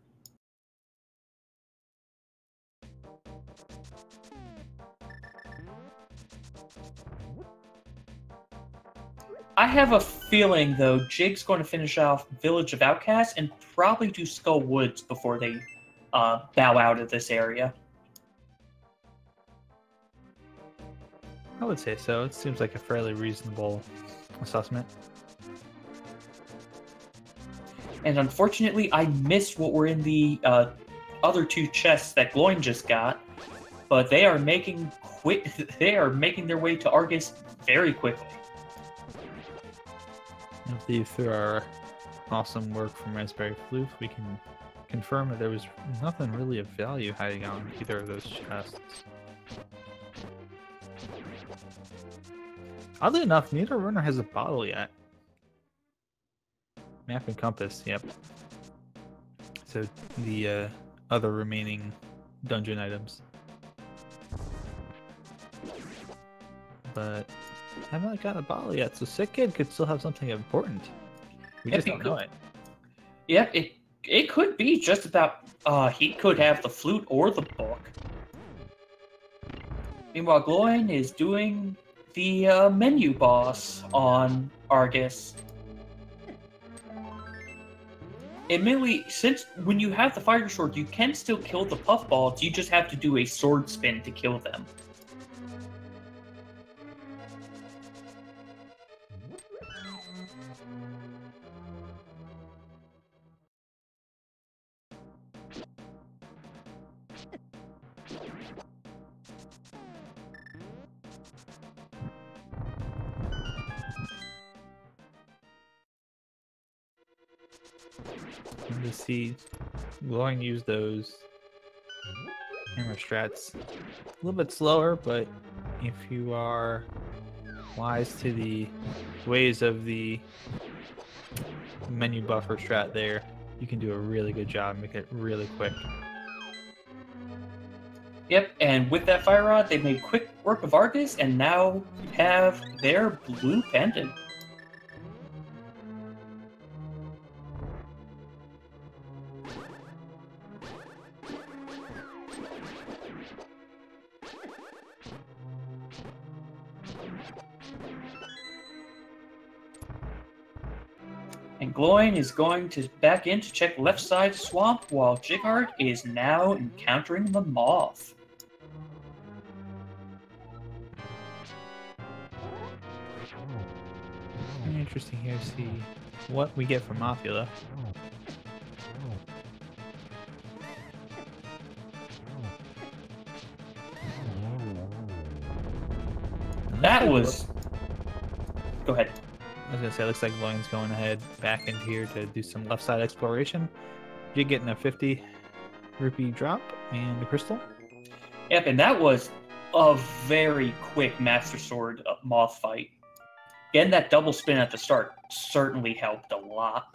I have a feeling, though, Jig's going to finish off Village of Outcasts and probably do Skull Woods before they bow out of this area. I would say so. It seems like a fairly reasonable assessment. And unfortunately, I missed what were in the other 2 chests that Gloin just got, but they are making their way to Argus very quickly. I believe through our awesome work from Raspberry Floof, we can confirm that there was nothing really of value hiding out in either of those chests. Oddly enough, neither runner has a bottle yet. Map and compass, yep. So the other remaining dungeon items. But I haven't got a bottle yet, so Sick Kid could still have something important. We just don't know it. Yeah, it could be just about, he could have the flute or the book. Meanwhile, Gloin is doing the menu boss on Argus. Admittedly, since when you have the fire sword, you can still kill the puffballs, you just have to do a sword spin to kill them. To see Gloin use those hammer strats a little bit slower, but if you are wise to the ways of the menu buffer strat there, you can do a really good job, make it really quick. Yep, and with that fire rod, they made quick work of Argus and now have their blue pendant. And Gloin is going back in to check left side swamp, while Jighart is now encountering the moth. Very interesting here to see what we get from Mothula. That was... Go ahead. I was gonna say, it looks like Gloin's going ahead back into here to do some left side exploration. You're getting a 50 rupee drop and a crystal. Yep, and that was a very quick Master Sword moth fight. Getting that double spin at the start certainly helped a lot.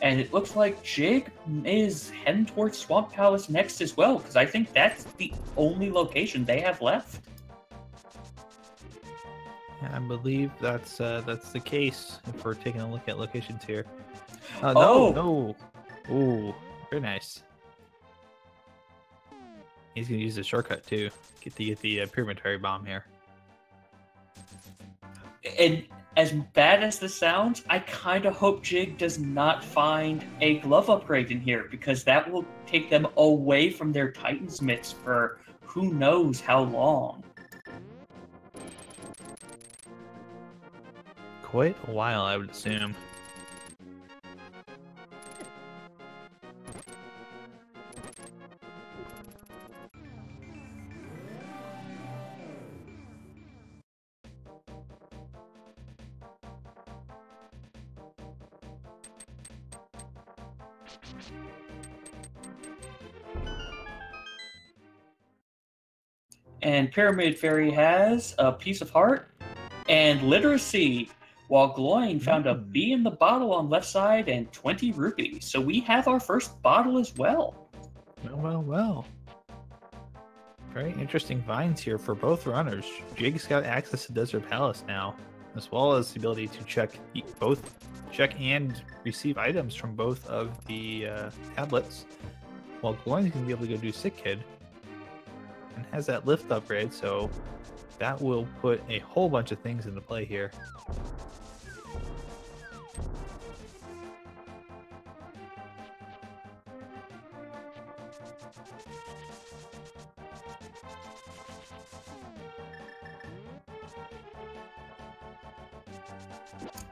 And it looks like Jig is heading towards Swamp Palace next as well, because I think that's the only location they have left. And I believe that's the case if we're taking a look at locations here. Oh. No. Ooh, very nice. He's gonna use the shortcut too. Get the pyramidary bomb here. And as bad as this sounds, I kind of hope Jig does not find a glove upgrade in here, because that will take them away from their Titan's mitts for who knows how long. Quite a while, I would assume. And Pyramid Fairy has a piece of heart and literacy, while Gloin found a bee in the bottle on left side and 20 rupees. So we have our first bottle as well. Well. Very interesting vines here for both runners. Jig's got access to Desert Palace now, as well as the ability to check and receive items from both of the tablets, while Gloin's going to be able to go do Sick Kid, and has that lift upgrade, so that will put a whole bunch of things into play here.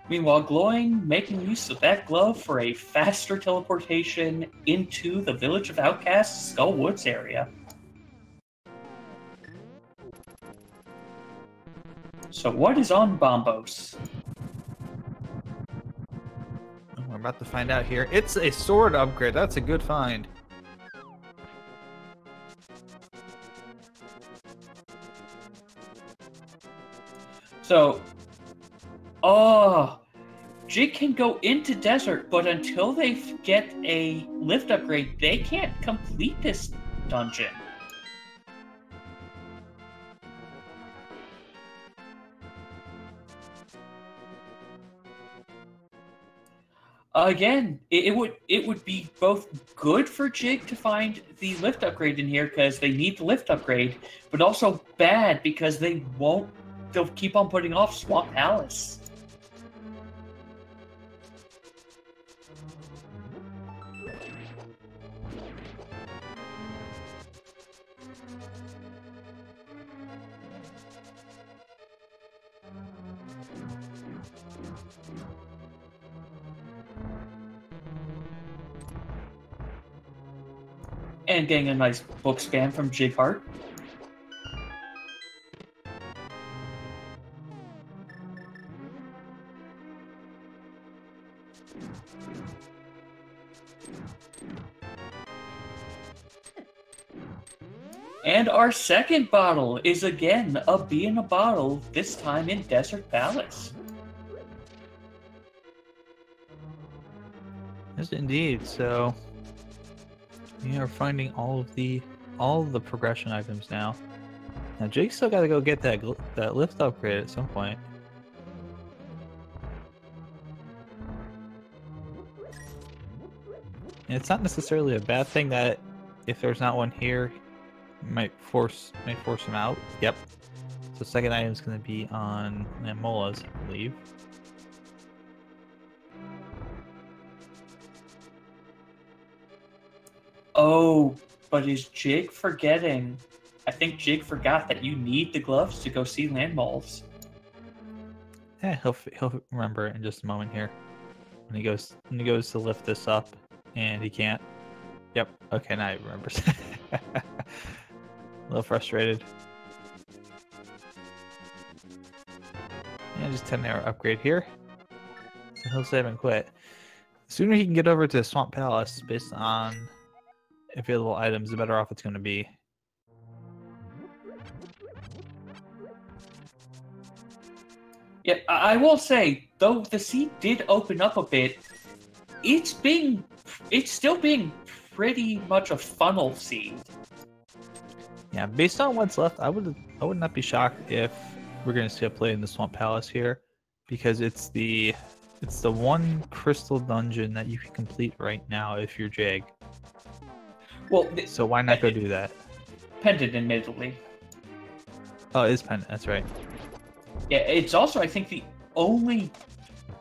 Meanwhile, Gloin making use of that glove for a faster teleportation into the Village of Outcasts, Skull Woods area. So what is on Bombos? We're about to find out here. It's a sword upgrade. That's a good find. So, Jig can go into Desert, but until they get a lift upgrade, they can't complete this dungeon. Again, it would be both good for Jig to find the lift upgrade in here because they need the lift upgrade, but also bad because they'll keep on putting off Swamp Palace. And getting a nice book spam from Jighart. And our second bottle is again a bee in a bottle, this time in Desert Palace. Yes, indeed. So we are finding all of the progression items now. Now Jake's still got to go get that lift upgrade at some point. And it's not necessarily a bad thing that if there's not one here, might force him out. Yep. So second item is going to be on Mola's, I believe. Oh, but is Jig forgetting? I think Jig forgot that you need the gloves to go see land moles. Yeah, he'll remember it in just a moment here. When he goes to lift this up, and he can't. Yep. Okay, now he remembers. A little frustrated. And just 10-hour upgrade here. So he'll save and quit. The sooner he can get over to Swamp Palace, based on available items, the better off it's going to be. Yeah, I will say, though the sea did open up a bit, it's still being pretty much a funnel seed. Yeah, based on what's left, I would not be shocked if we're gonna see a play in the Swamp Palace here, because it's the one crystal dungeon that you can complete right now if you're Jig. Well, So why not go do that? Pendant, admittedly. Oh, it is Pendant. That's right. Yeah, it's also, I think, the only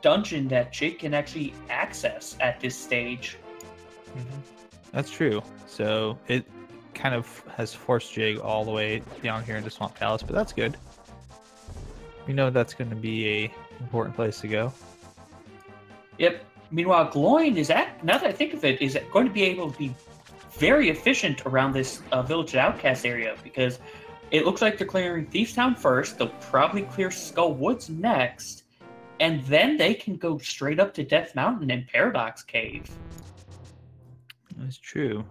dungeon that Jig can actually access at this stage. Mm-hmm. That's true. So it kind of has forced Jig all the way down here into Swamp Palace, but that's good. We know that's going to be a important place to go. Yep. Meanwhile, Gloin is now that I think of it, is going to be able to be very efficient around this Village of Outcast area, because it looks like they're clearing Thieves Town first. They'll probably clear Skull Woods next, and then they can go straight up to Death Mountain and Paradox Cave. That's true.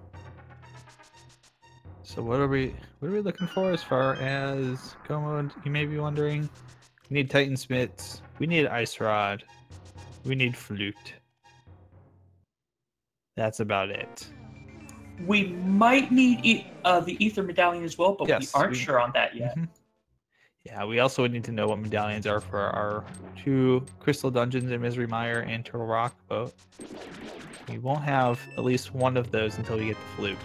So what are we looking for as far as go mode? You may be wondering. We need Titan Smiths. We need Ice Rod. We need Flute. That's about it. We might need the Ether Medallion as well, but we aren't sure on that yet. Mm-hmm. Yeah, we also would need to know what medallions are for our 2 Crystal Dungeons in Misery Mire and Turtle Rock, but we won't have at least one of those until we get the Flute.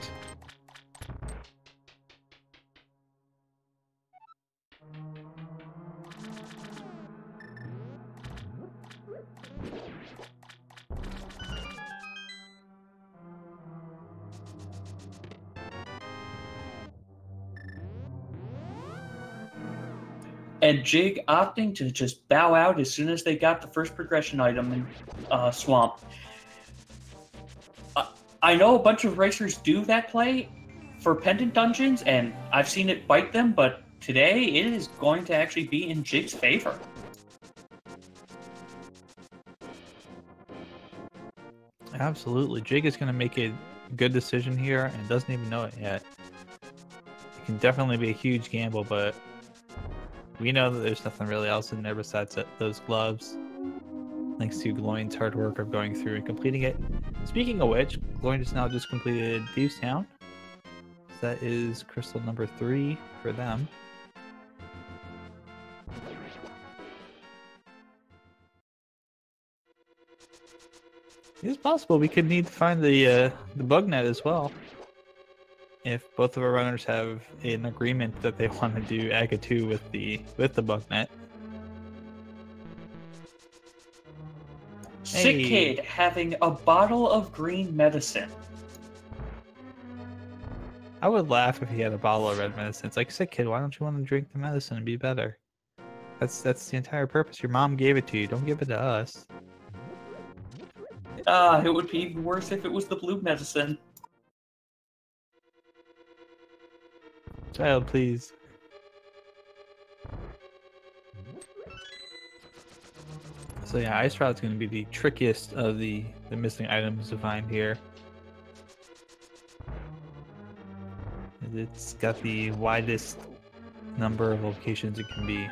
And Jig opting to just bow out as soon as they got the first progression item in Swamp. I know a bunch of racers do that play for Pendant Dungeons, and I've seen it bite them, but today it is going to actually be in Jig's favor. Absolutely. Jig is going to make a good decision here and doesn't even know it yet. It can definitely be a huge gamble, but we know that there's nothing really else in there besides those gloves. Thanks to Gloin's hard work of going through and completing it. Speaking of which, Gloin has now just completed Thieves Town. So that is crystal number 3 for them. It's possible we could need to find the bug net as well. If both of our runners have an agreement that they want to do Aga 2 with the bug net. Sick Kid having a bottle of green medicine. I would laugh if he had a bottle of red medicine. It's like, Sick Kid, why don't you want to drink the medicine and be better? That's the entire purpose. Your mom gave it to you. Don't give it to us. It would be even worse if it was the blue medicine. Child, please. So yeah, Ice Rod's going to be the trickiest of the missing items to find here. It's got the widest number of locations it can be.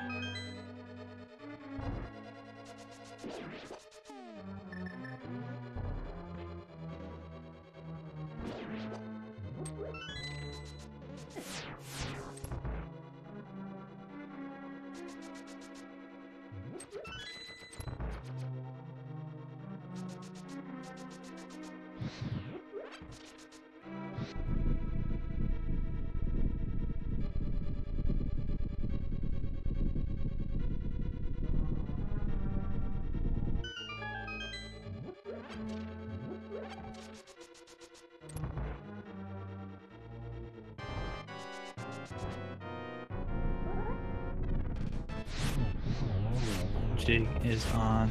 Jig is on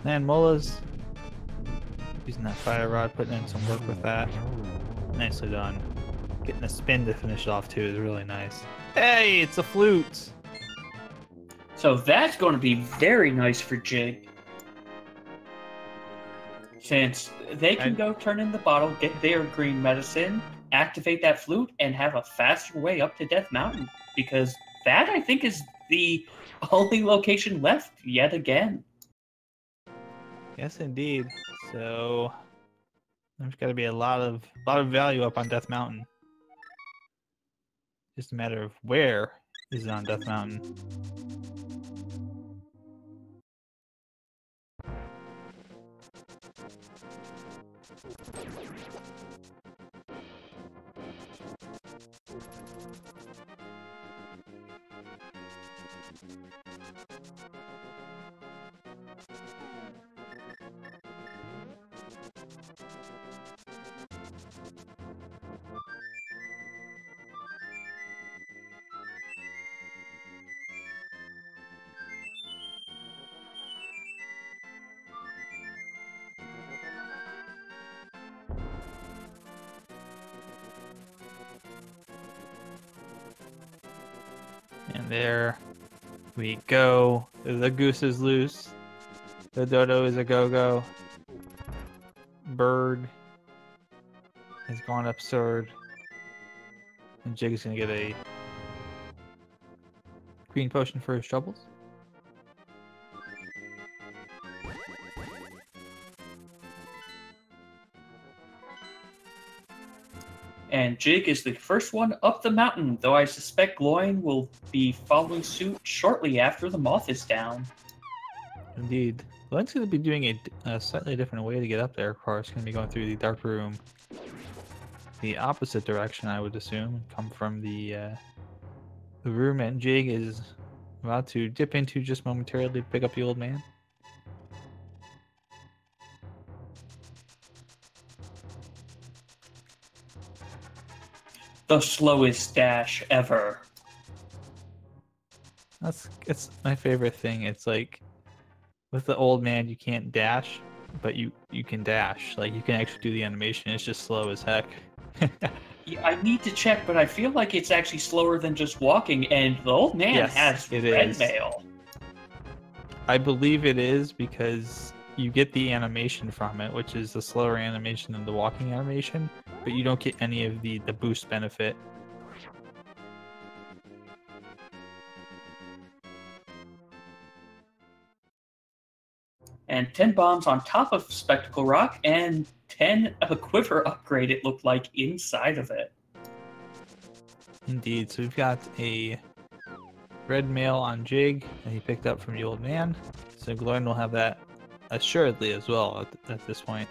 Land Molas. Using that fire rod, putting in some work with that. Nicely done. Getting a spin to finish it off too is really nice. Hey, it's a flute! So that's going to be very nice for Jig. Since they can go turn in the bottle, get their green medicine, activate that flute, and have a faster way up to Death Mountain. Because that, I think, is the only location left yet again. Yes, indeed. So there's got to be a lot of value up on Death Mountain. Just a matter of where is on Death Mountain. And there we go. The goose is loose. The dodo is a go-go. Bird has gone absurd. And Jig is going to get a green potion for his troubles. And Jig is the first one up the mountain, though I suspect Gloin will be following suit shortly after the moth is down. Indeed. Gloin's going to be doing a slightly different way to get up there. Of course, going to be going through the dark room the opposite direction, I would assume, come from the room that Jig is about to dip into just momentarily to pick up the old man. The slowest dash ever. It's my favorite thing. It's like with the old man you can't dash, but you can dash. Like you can actually do the animation. It's just slow as heck. Yeah, I need to check, but I feel like it's actually slower than just walking, and the old man has red mail. I believe it is because you get the animation from it, which is the slower animation than the walking animation, but you don't get any of the boost benefit. And 10 bombs on top of Spectacle Rock, and 10 of a quiver upgrade, it looked like, inside of it. Indeed, so we've got a red mail on Jig that he picked up from the old man. So Gloin will have that assuredly as well at this point.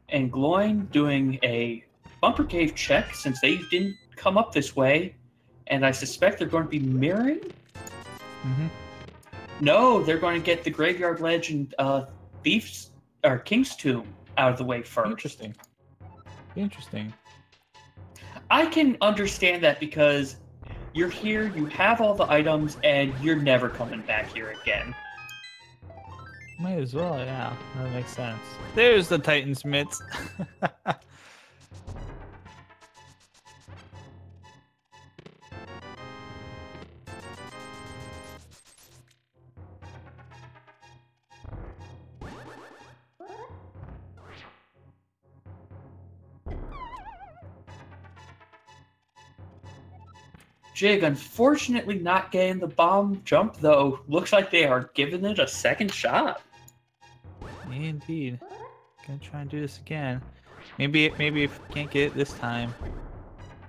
And Gloin doing a bumper cave check since they didn't come up this way, and I suspect they're going to be mirroring. Mm-hmm. No, they're going to get the Graveyard Ledge and King's Tomb out of the way first. Interesting. Interesting. I can understand that because you're here, you have all the items, and you're never coming back here again. Might as well, yeah. That makes sense. There's the Titan's mitts. Jig, unfortunately not getting the bomb jump, though. Looks like they are giving it a second shot. Indeed. Gonna try and do this again. Maybe if we can't get it this time.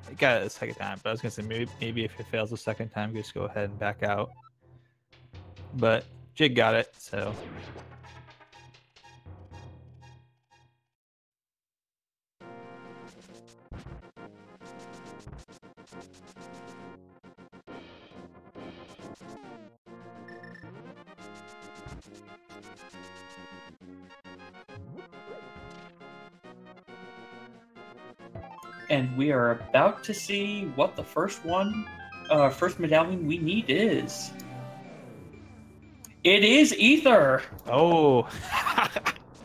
I got it the second time, but I was gonna say maybe if it fails the second time, just go ahead and back out. But Jig got it, so. And we are about to see what the first medallion we need is. It is Ether! Oh!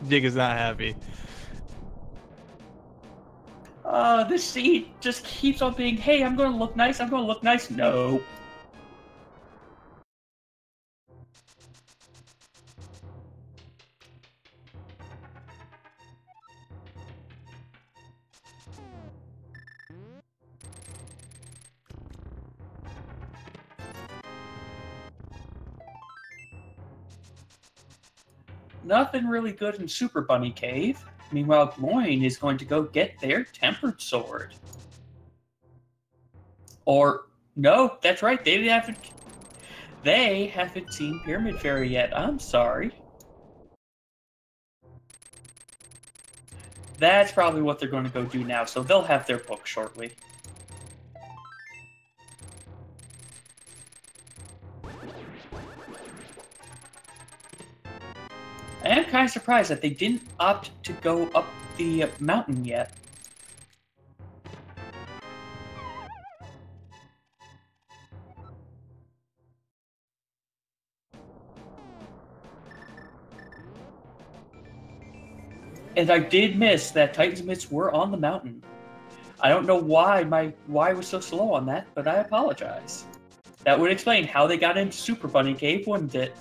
Jig is not happy. This seed just keeps on being, hey, I'm gonna look nice, I'm gonna look nice. No. nothing really good in Super Bunny Cave. Meanwhile, Gloin is going to go get their Tempered Sword. Or, no, that's right, they haven't seen Pyramid Fairy yet. I'm sorry. That's probably what they're going to go do now, so they'll have their book shortly. I am kind of surprised that they didn't opt to go up the mountain yet. And I did miss that Titan's Mitts were on the mountain. I don't know why I was so slow on that, but I apologize. That would explain how they got into Super Bunny Cave, wouldn't it?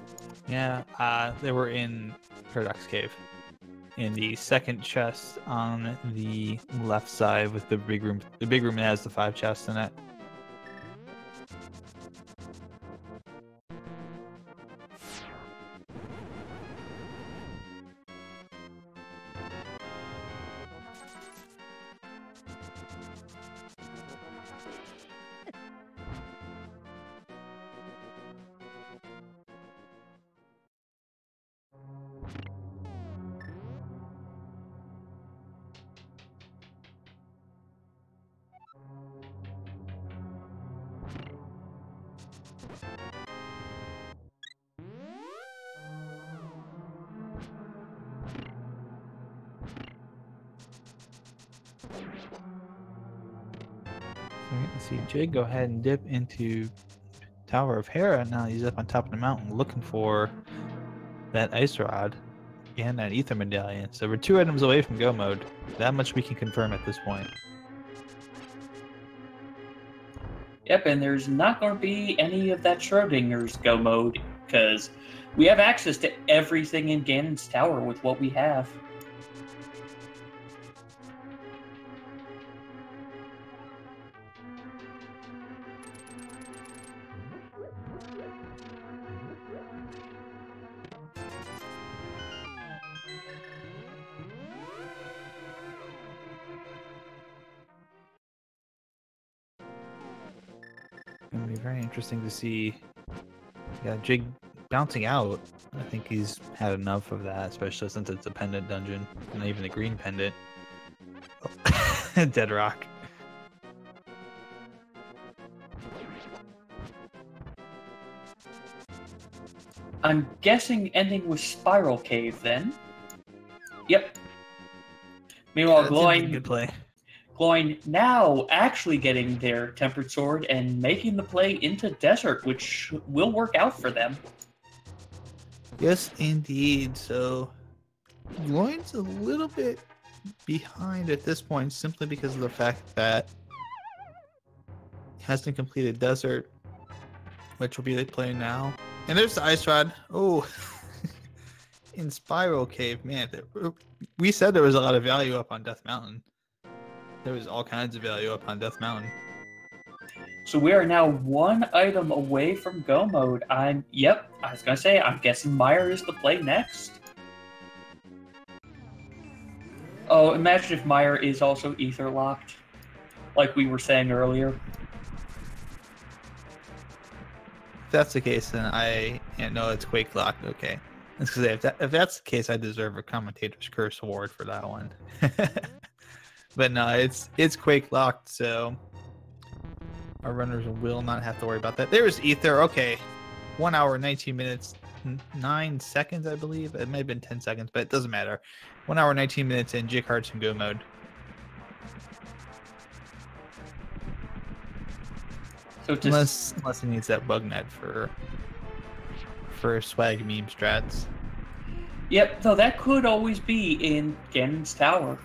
Yeah, they were in Paradox Cave. In the second chest on the left side with the big room. The big room that has the 5 chests in it. Let's see, Jig go ahead and dip into Tower of Hera. Now he's up on top of the mountain looking for that Ice Rod and that Ether Medallion. So we're 2 items away from go mode. That much we can confirm at this point. Yep, and there's not going to be any of that Schrodinger's go mode, because we have access to everything in Ganon's Tower with what we have. It'll be very interesting to see. Yeah, Jig bouncing out. I think he's had enough of that, especially since it's a pendant dungeon, and even the green pendant. Oh. Dead rock. I'm guessing ending with Spiral Cave then. Yep. Meanwhile, Gloin. Good play. Gloin now actually getting their Tempered Sword and making the play into Desert, which will work out for them. Yes, indeed. So, Gloin's a little bit behind at this point simply because of the fact that he hasn't completed Desert, which will be the play now. And there's the Ice Rod. Oh, in Spiral Cave, man. We said there was a lot of value up on Death Mountain. There was all kinds of value up on Death Mountain. So we are now 1 item away from go mode. I was gonna say, I'm guessing Meyer is the play next. Oh, imagine if Meyer is also ether locked, like we were saying earlier. If that's the case, then I know it's Quake locked. Okay, if that's the case, I deserve a Commentator's Curse award for that one. But no, it's Quake locked, so our runners will not have to worry about that. There's Ether. Okay, 1 hour, 19 minutes, 9 seconds, I believe. It may have been 10 seconds, but it doesn't matter. 1 hour, 19 minutes in Jighart's in go mode. So unless he needs that bug net for swag meme strats. Yep, though that could always be in Ganon's Tower.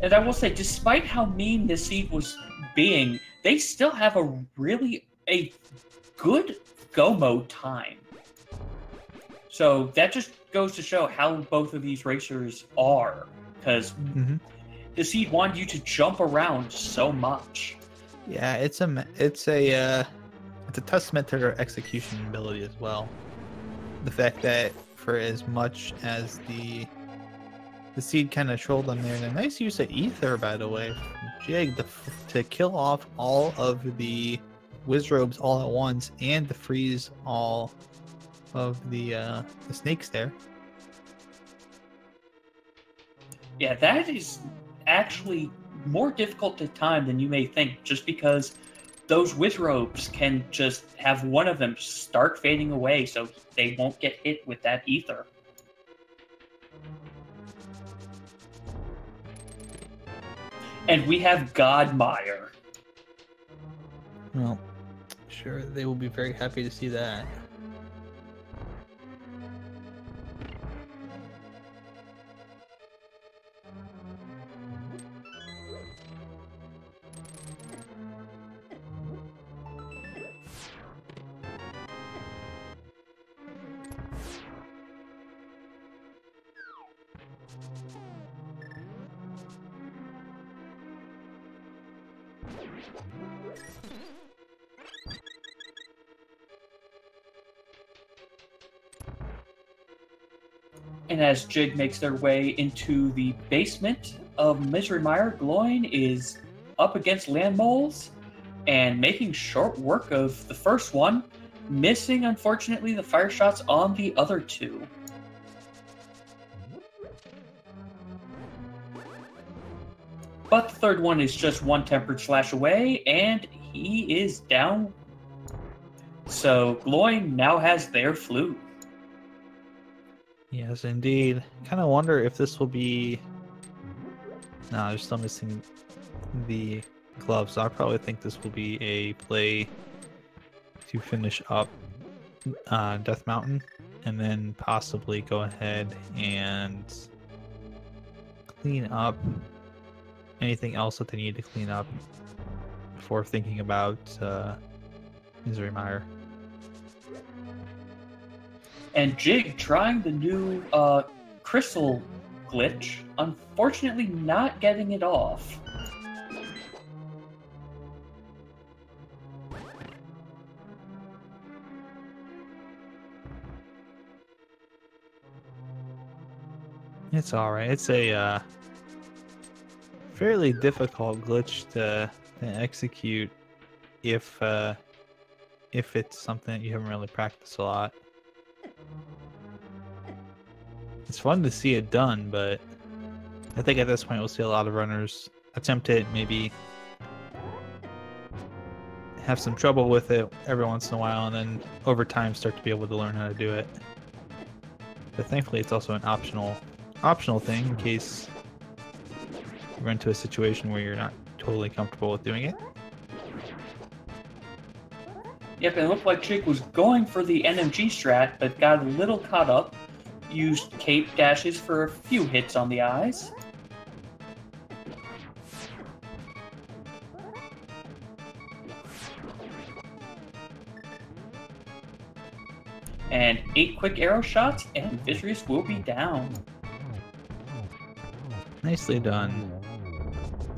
And I will say, despite how mean this seed was being, they still have a good go mode time. So that just goes to show how both of these racers are, because the seed wanted you to jump around so much. Yeah, it's a it's a testament to their execution ability as well. The fact that for as much as the seed kind of trolled them there, and a nice use of ether, by the way, from Jig to kill off all of the Wizrobes all at once and to freeze all of the snakes there. Yeah, that is actually more difficult to time than you may think, just because those Wizrobes can just have one of them start fading away so they won't get hit with that ether. And we have Godmire. Well, sure, they will be very happy to see that. And as Jig makes their way into the basement of Misery Mire, Gloin is up against land moles and making short work of the first one, missing, unfortunately, the fire shots on the other two. But the third one is just one tempered slash away, and he is down. So Gloin now has their flute. Yes, indeed. Kind of wonder if this will be... No, they're still missing the gloves. I probably think this will be a play to finish up Death Mountain, and then possibly go ahead and clean up anything else that they need to clean up before thinking about Misery Mire. And Jig trying the new crystal glitch, unfortunately not getting it off. It's alright. It's a fairly difficult glitch to execute if it's something that you haven't really practiced a lot. It's fun to see it done, but I think at this point we'll see a lot of runners attempt it, maybe have some trouble with it every once in a while, and then over time start to be able to learn how to do it. But thankfully it's also an optional thing in case you run into a situation where you're not totally comfortable with doing it. Yep, it looked like Jig was going for the NMG strat, but got a little caught up. Used cape dashes for a few hits on the eyes. And 8 quick arrow shots, and Visrius will be down. Nicely done.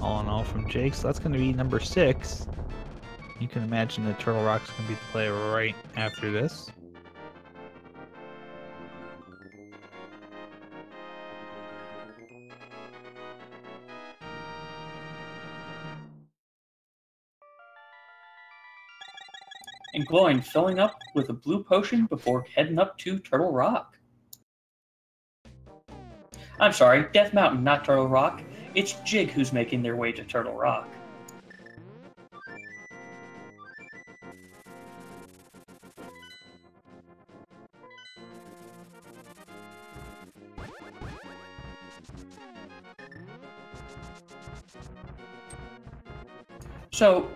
All in all from Jake, so that's going to be number 6. You can imagine that Turtle Rock's going to be the play right after this. And Gloin filling up with a blue potion before heading up to Turtle Rock. I'm sorry, Death Mountain, not Turtle Rock. It's Jig who's making their way to Turtle Rock.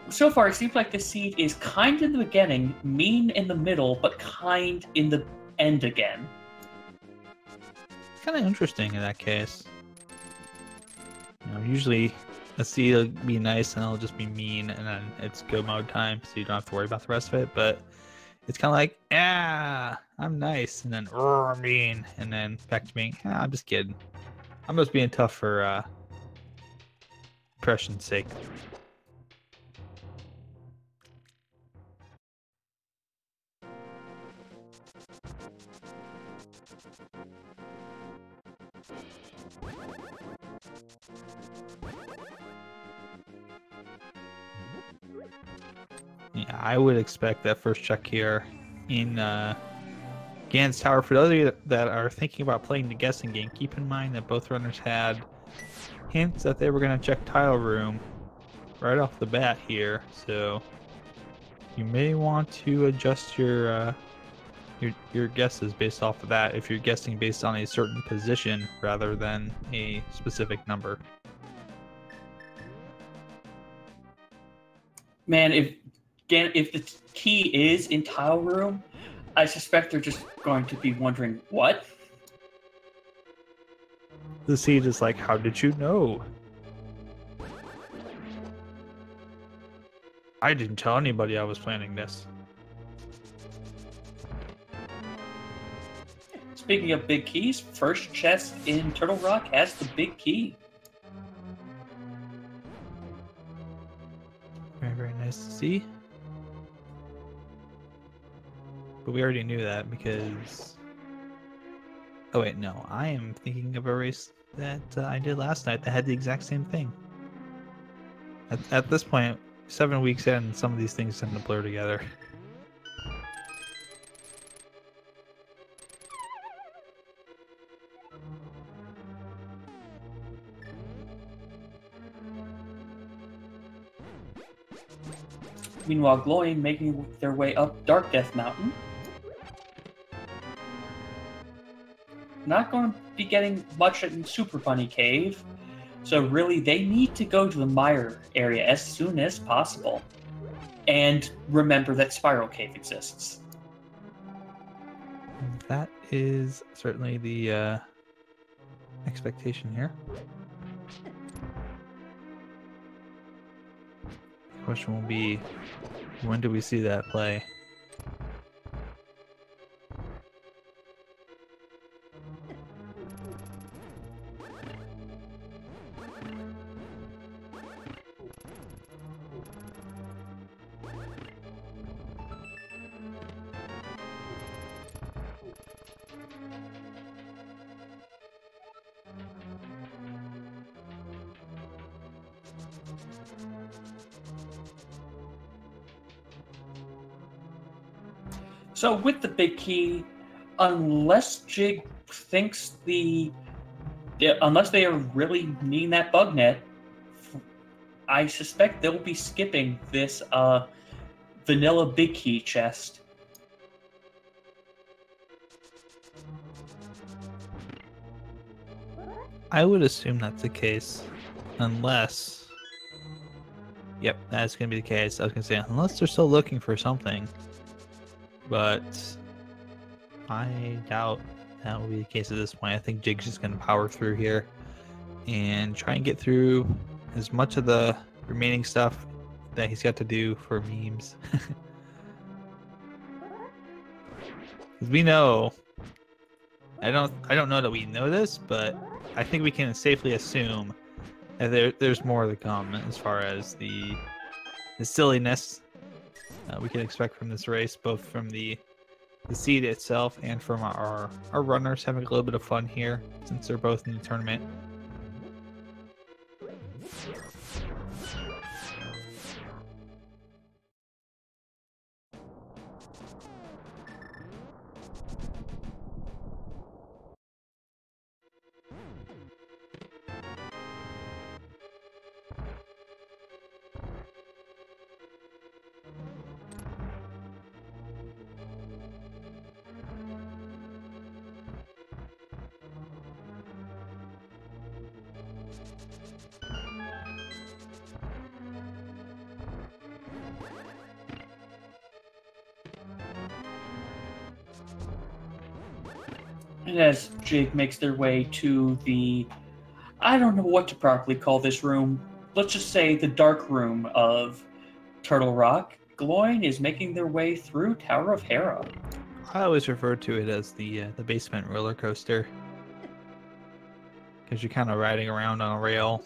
So far, it seems like this seed is kind in the beginning, mean in the middle, but kind in the end again. It's kind of interesting in that case. You know, usually a seed will be nice and it'll just be mean, and then it's go mode time, so you don't have to worry about the rest of it. But it's kind of like, yeah, I'm nice, and then mean, and then back to being, I'm just kidding. I'm just being tough for impression's sake. Yeah, I would expect that first check here in Gan's Tower. For those of you that are thinking about playing the guessing game, keep in mind that both runners had hints that they were going to check tile room right off the bat here, so you may want to adjust your guesses based off of that if you're guessing based on a certain position rather than a specific number. Man, if the key is in tile room, I suspect they're just going to be wondering what. The seed is like, how did you know? I didn't tell anybody I was planning this. Speaking of big keys, first chest in Turtle Rock has the big key. Very, very nice to see. But we already knew that because... Oh wait, no. I am thinking of a race that I did last night that had the exact same thing. At this point, 7 weeks in, some of these things tend to blur together. Meanwhile, Gloin making their way up Dark Death Mountain. Not going to be getting much in Super Bunny Cave, so really they need to go to the Mire area as soon as possible. And remember that Spiral Cave exists. That is certainly the expectation here. The question will be, when do we see that play? So with the big key, unless Jig thinks unless they are really needing that bug net, I suspect they'll be skipping this vanilla big key chest. I would assume that's the case, unless... Yep, that's going to be the case. I was going to say, unless they're still looking for something. But I doubt that will be the case at this point. I think Jig's just going to power through here and try and get through as much of the remaining stuff that he's got to do for memes. Because we know, I don't know that we know this, but I think we can safely assume that there's more to come as far as the silliness we can expect from this race, both from the seed itself and from our runners having a little bit of fun here since they're both in the tournament. And as Jig makes their way to the, I don't know what to properly call this room, let's just say the dark room of Turtle Rock, Gloin is making their way through Tower of Hera. I always refer to it as the basement roller coaster, because you're kind of riding around on a rail,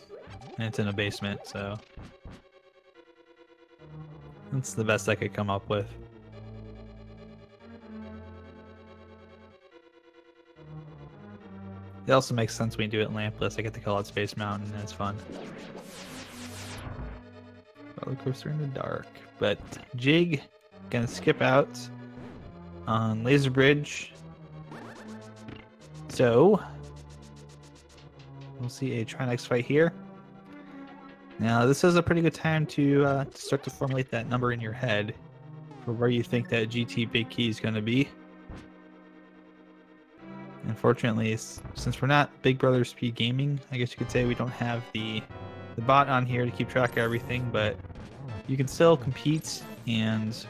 and it's in a basement, so that's the best I could come up with. It also makes sense when you do it lampless. I get to call it Space Mountain, and it's fun. Roller coaster in the dark. But Jig gonna skip out on Laser Bridge. So we'll see a Trinex fight here. Now this is a pretty good time to start to formulate that number in your head for where you think that GT big key is going to be. Unfortunately, since we're not Big Brother Speed Gaming, I guess you could say we don't have the bot on here to keep track of everything, but you can still compete and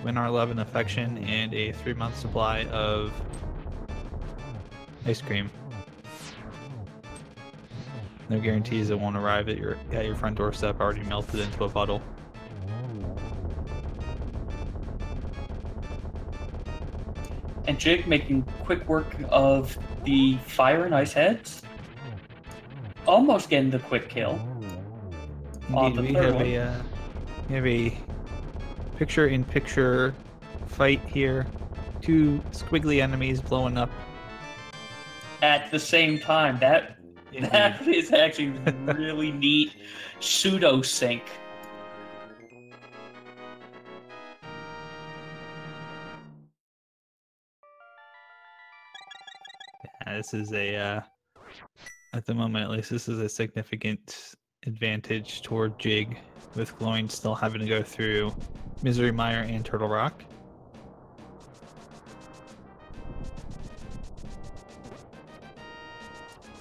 win our love and affection and a 3-month supply of ice cream. No guarantees it won't arrive at your front doorstep already melted into a puddle. And Jig making quick work of the fire and ice heads. Almost getting the quick kill. Indeed, we have a picture-in-picture fight here. 2 squiggly enemies blowing up at the same time. That is actually really neat pseudo sync. Yeah, this is a at the moment at least, this is a significant advantage toward Jig, with Gloin still having to go through Misery Mire and Turtle Rock.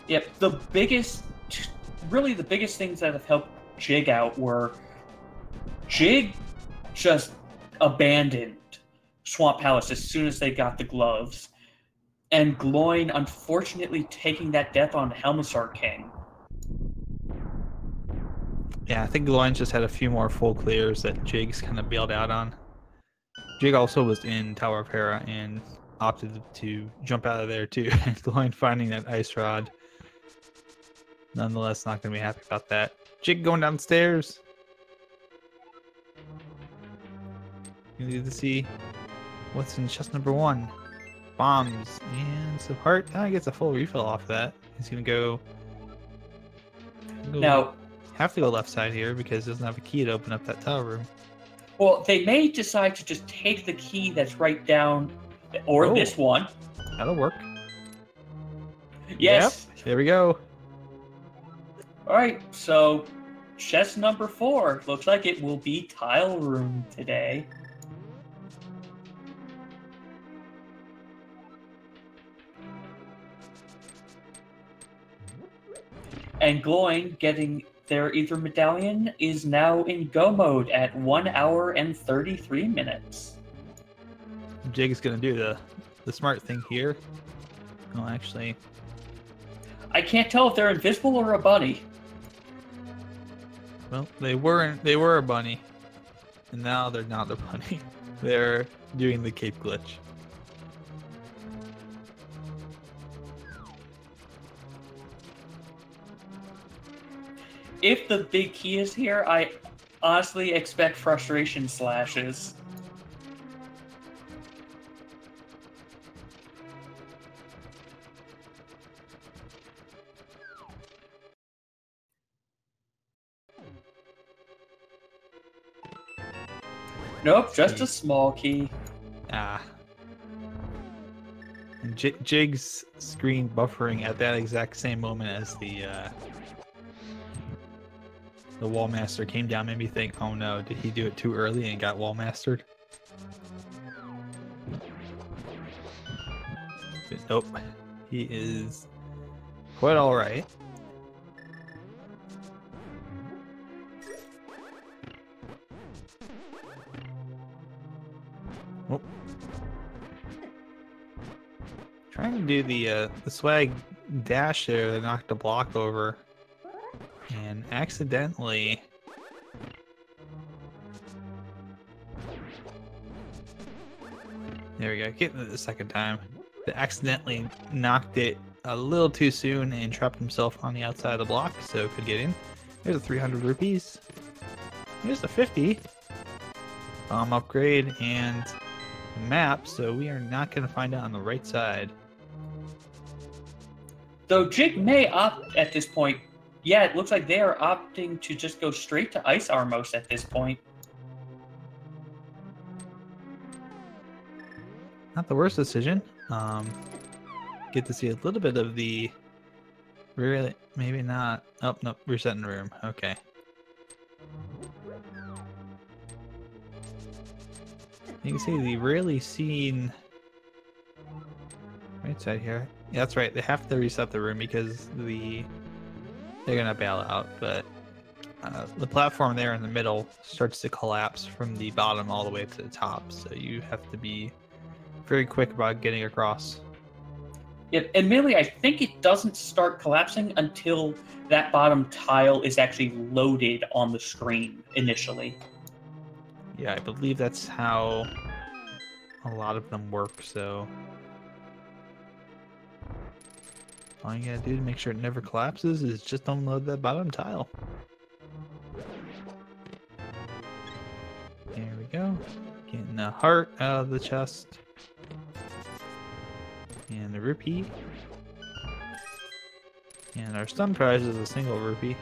Yep, really the biggest things that have helped Jig out were Jig just abandoned Swamp Palace as soon as they got the gloves, and Gloin unfortunately taking that death on Helmsar King. Yeah, I think Gloin's just had a few more full clears that Jig's kind of bailed out on. Jig also was in Tower of Hera and opted to jump out of there too. Gloin finding that ice rod. Nonetheless, not going to be happy about that. Jig going downstairs. You need to see what's in chest number 1. Bombs and some heart. Oh, he gets a full refill off that. He's going to go... Now... have to go left side here because he doesn't have a key to open up that tower room. Well, they may decide to just take the key that's right down, or this one. That'll work. Yes. Yep, there we go. All right, so chest number 4. Looks like it will be tile room today. And Gloin getting their Ether Medallion is now in go mode at 1 hour and 33 minutes. Jig is going to do the smart thing here. Oh, actually... I can't tell if they're invisible or a bunny. Well, they were a bunny. And now they're not a bunny. They're doing the cape glitch. If the big key is here, I honestly expect frustration slashes. Nope, just a small key. Ah. And Jig's screen buffering at that exact same moment as the Wall Master came down made me think, oh no, did he do it too early and got Wall Mastered? But nope. He is quite alright. Oh. Trying to do the swag dash there that knocked the block over. And accidentally... There we go, getting it the second time. But accidentally knocked it a little too soon and trapped himself on the outside of the block, so could get in. There's a 300 rupees. Here's the 50. Bomb upgrade and map, so we are not going to find out on the right side. Though Jig may opt at this point. Yeah, it looks like they are opting to just go straight to Ice Armos at this point. Not the worst decision. Get to see a little bit of the... Really? Maybe not. Oh, no. Resetting room. Okay. You can see the rarely seen... Right side here. Yeah, that's right. They have to reset the room because they're gonna bail out, but the platform there in the middle starts to collapse from the bottom all the way to the top, so you have to be very quick about getting across. Yeah, admittedly, I think it doesn't start collapsing until that bottom tile is actually loaded on the screen initially. Yeah, I believe that's how a lot of them work, so all you gotta do to make sure it never collapses is just unload that bottom tile. There we go. Getting the heart out of the chest. And the rupee. And our stun prize is a single rupee.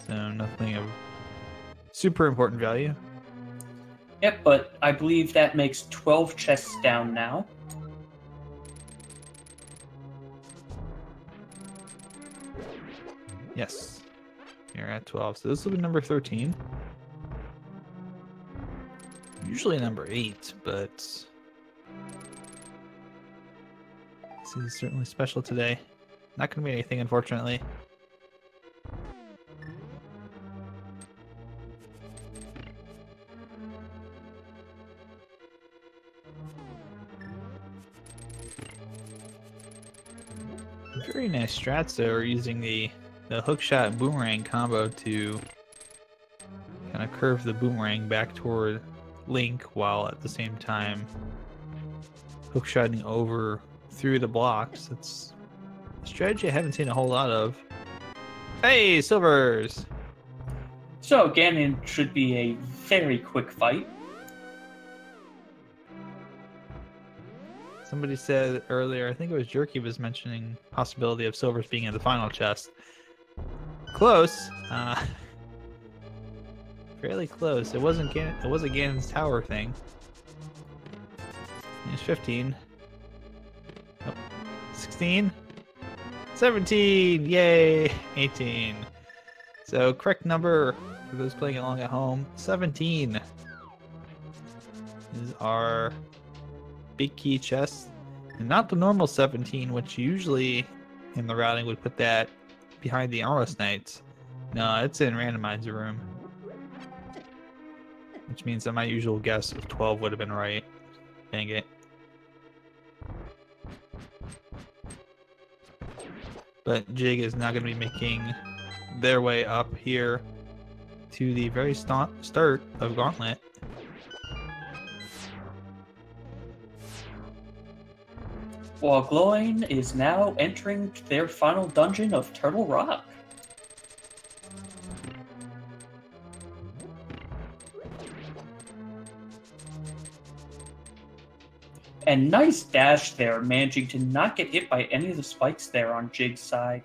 So nothing of super important value. Yep, but I believe that makes 12 chests down now. Yes. You're at 12. So this will be number 13. Usually number 8, but this is certainly special today. Not going to be anything, unfortunately. Very nice strats though, are using the hookshot boomerang combo to kind of curve the boomerang back toward Link while at the same time hookshotting over through the blocks. It's a strategy I haven't seen a whole lot of. Hey, silvers! So Ganon should be a very quick fight. Somebody said earlier, I think it was Jerky was mentioning possibility of silvers being in the final chest. Close. Fairly close. It wasn't Ganon's tower thing. It's 15. Oh, 16. 17. Yay! 18. So correct number for those playing along at home. 17 is our big key chest, and not the normal 17, which usually in the routing would put that behind the Armos Knights. No, it's in Randomizer room, which means that my usual guess of 12 would have been right. Dang it. But Jig is now going to be making their way up here to the very start of Gauntlet. While Gloin is now entering their final dungeon of Turtle Rock. And nice dash there, managing to not get hit by any of the spikes there on Jig's side.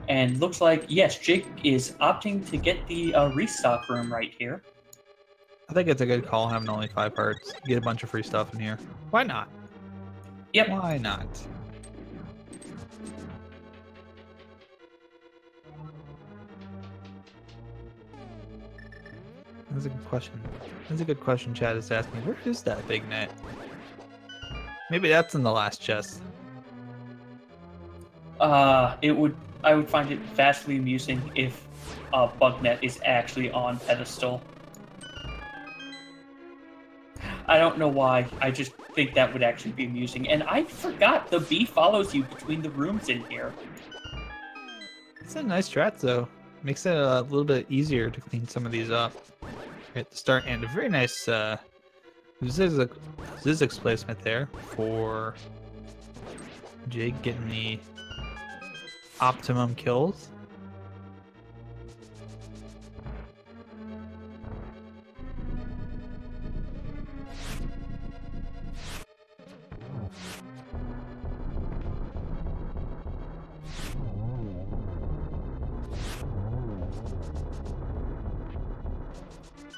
And looks like, yes, Jig is opting to get the restock room right here. I think it's a good call having only 5 hearts. Get a bunch of free stuff in here. Why not? Yep. Why not? That's a good question. That's a good question Chad is asking. Where is that big net? Maybe that's in the last chest. I would find it vastly amusing if Bugnet is actually on pedestal. I don't know why. I just think that would actually be amusing. And I forgot the bee follows you between the rooms in here. It's a nice strat though. Makes it a little bit easier to clean some of these up at the start. And a very nice Zizix placement there for Jig getting the optimum kills.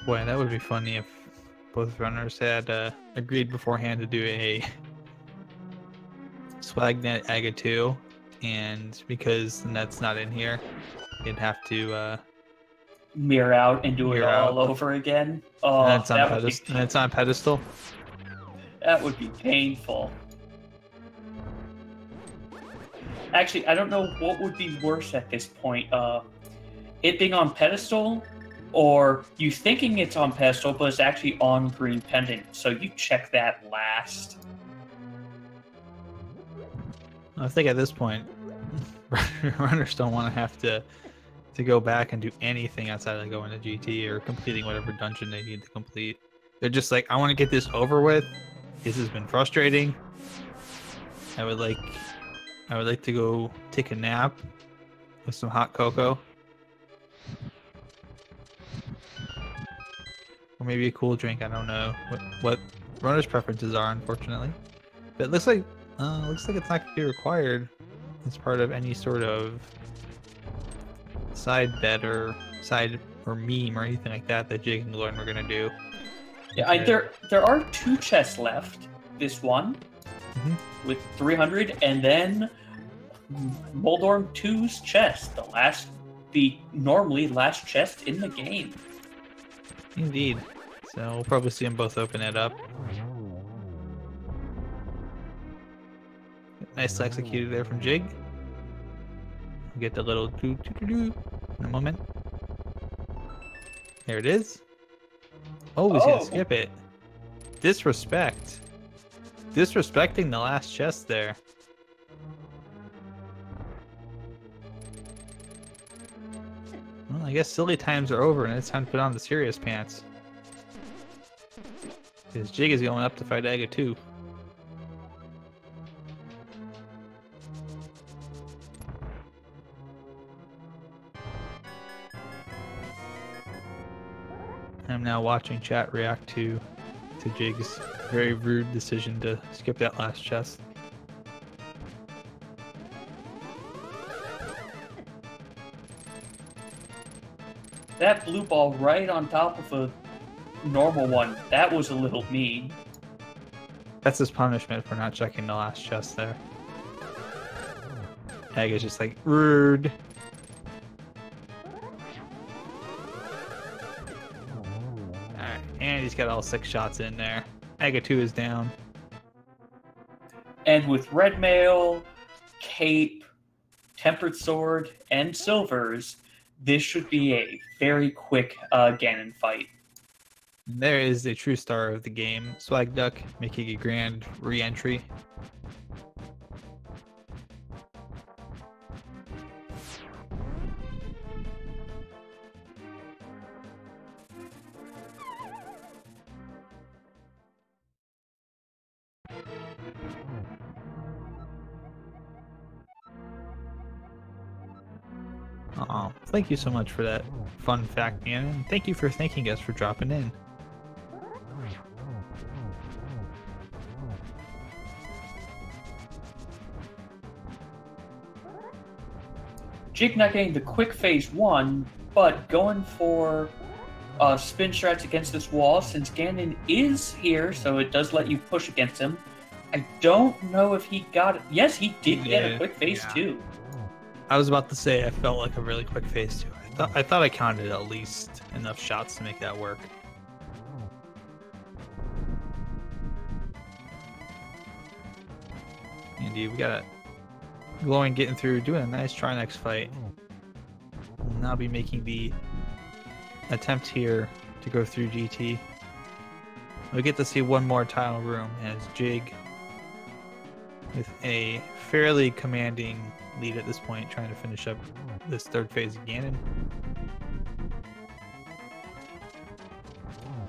Boy, that would be funny if both runners had agreed beforehand to do a Swagnet Aga 2, and because the net's not in here, you'd have to Mirror out and do it mirror all out. over again. And Oh, it's on that would be and it's on pedestal. that would be painful. Actually, I don't know what would be worse at this point. It being on pedestal, or you thinking it's on pedestal, but it's actually on green pendant. So you check that last. I think at this point, runners don't want to have to go back and do anything outside of going to GT or completing whatever dungeon they need to complete. They're just like, I want to get this over with. This has been frustrating. I would like to go take a nap with some hot cocoa. Or maybe a cool drink. I don't know what runners' preferences are, unfortunately. But it looks like it's not going to be required as part of any sort of side bet or meme or anything like that Jig and Gloin were going to do. Yeah, there are 2 chests left. This one with 300, and then Moldorm 2's chest, the normally last chest in the game. Indeed. So we'll probably see them both open it up. Nice executed there from Jig. We'll get the little doo-doo-doo-doo in a moment. There it is. Oh, he's gonna skip it. Disrespect. Disrespecting the last chest there. Well, I guess silly times are over and it's time to put on the serious pants. Because Jig is going up to fight Aga 2. I'm now watching chat react to Jig's very rude decision to skip that last chest. That blue ball right on top of a normal one, that was a little mean. That's his punishment for not checking the last chest there. Egg is just like, rude. Alright, and he's got all 6 shots in there. Aga 2 is down. And with red mail, cape, tempered sword, and silvers, this should be a very quick Ganon fight. And there is the true star of the game, Swag Duck, making a grand re-entry. Oh, thank you so much for that fun fact, man, and thank you for thanking us for dropping in. Jig not getting the quick phase 1, but going for spin strats against this wall since Ganon is here, so it does let you push against him. I don't know if he got it. Yes, he did get a quick phase 2. I was about to say I felt like a really quick phase 2. I thought I counted at least enough shots to make that work. Indeed, we got Gloin getting through, doing a nice try next fight. We'll now be making the attempt here to go through GT. We get to see one more tile room as Jig, with a fairly commanding lead at this point, trying to finish up this third phase of Ganon.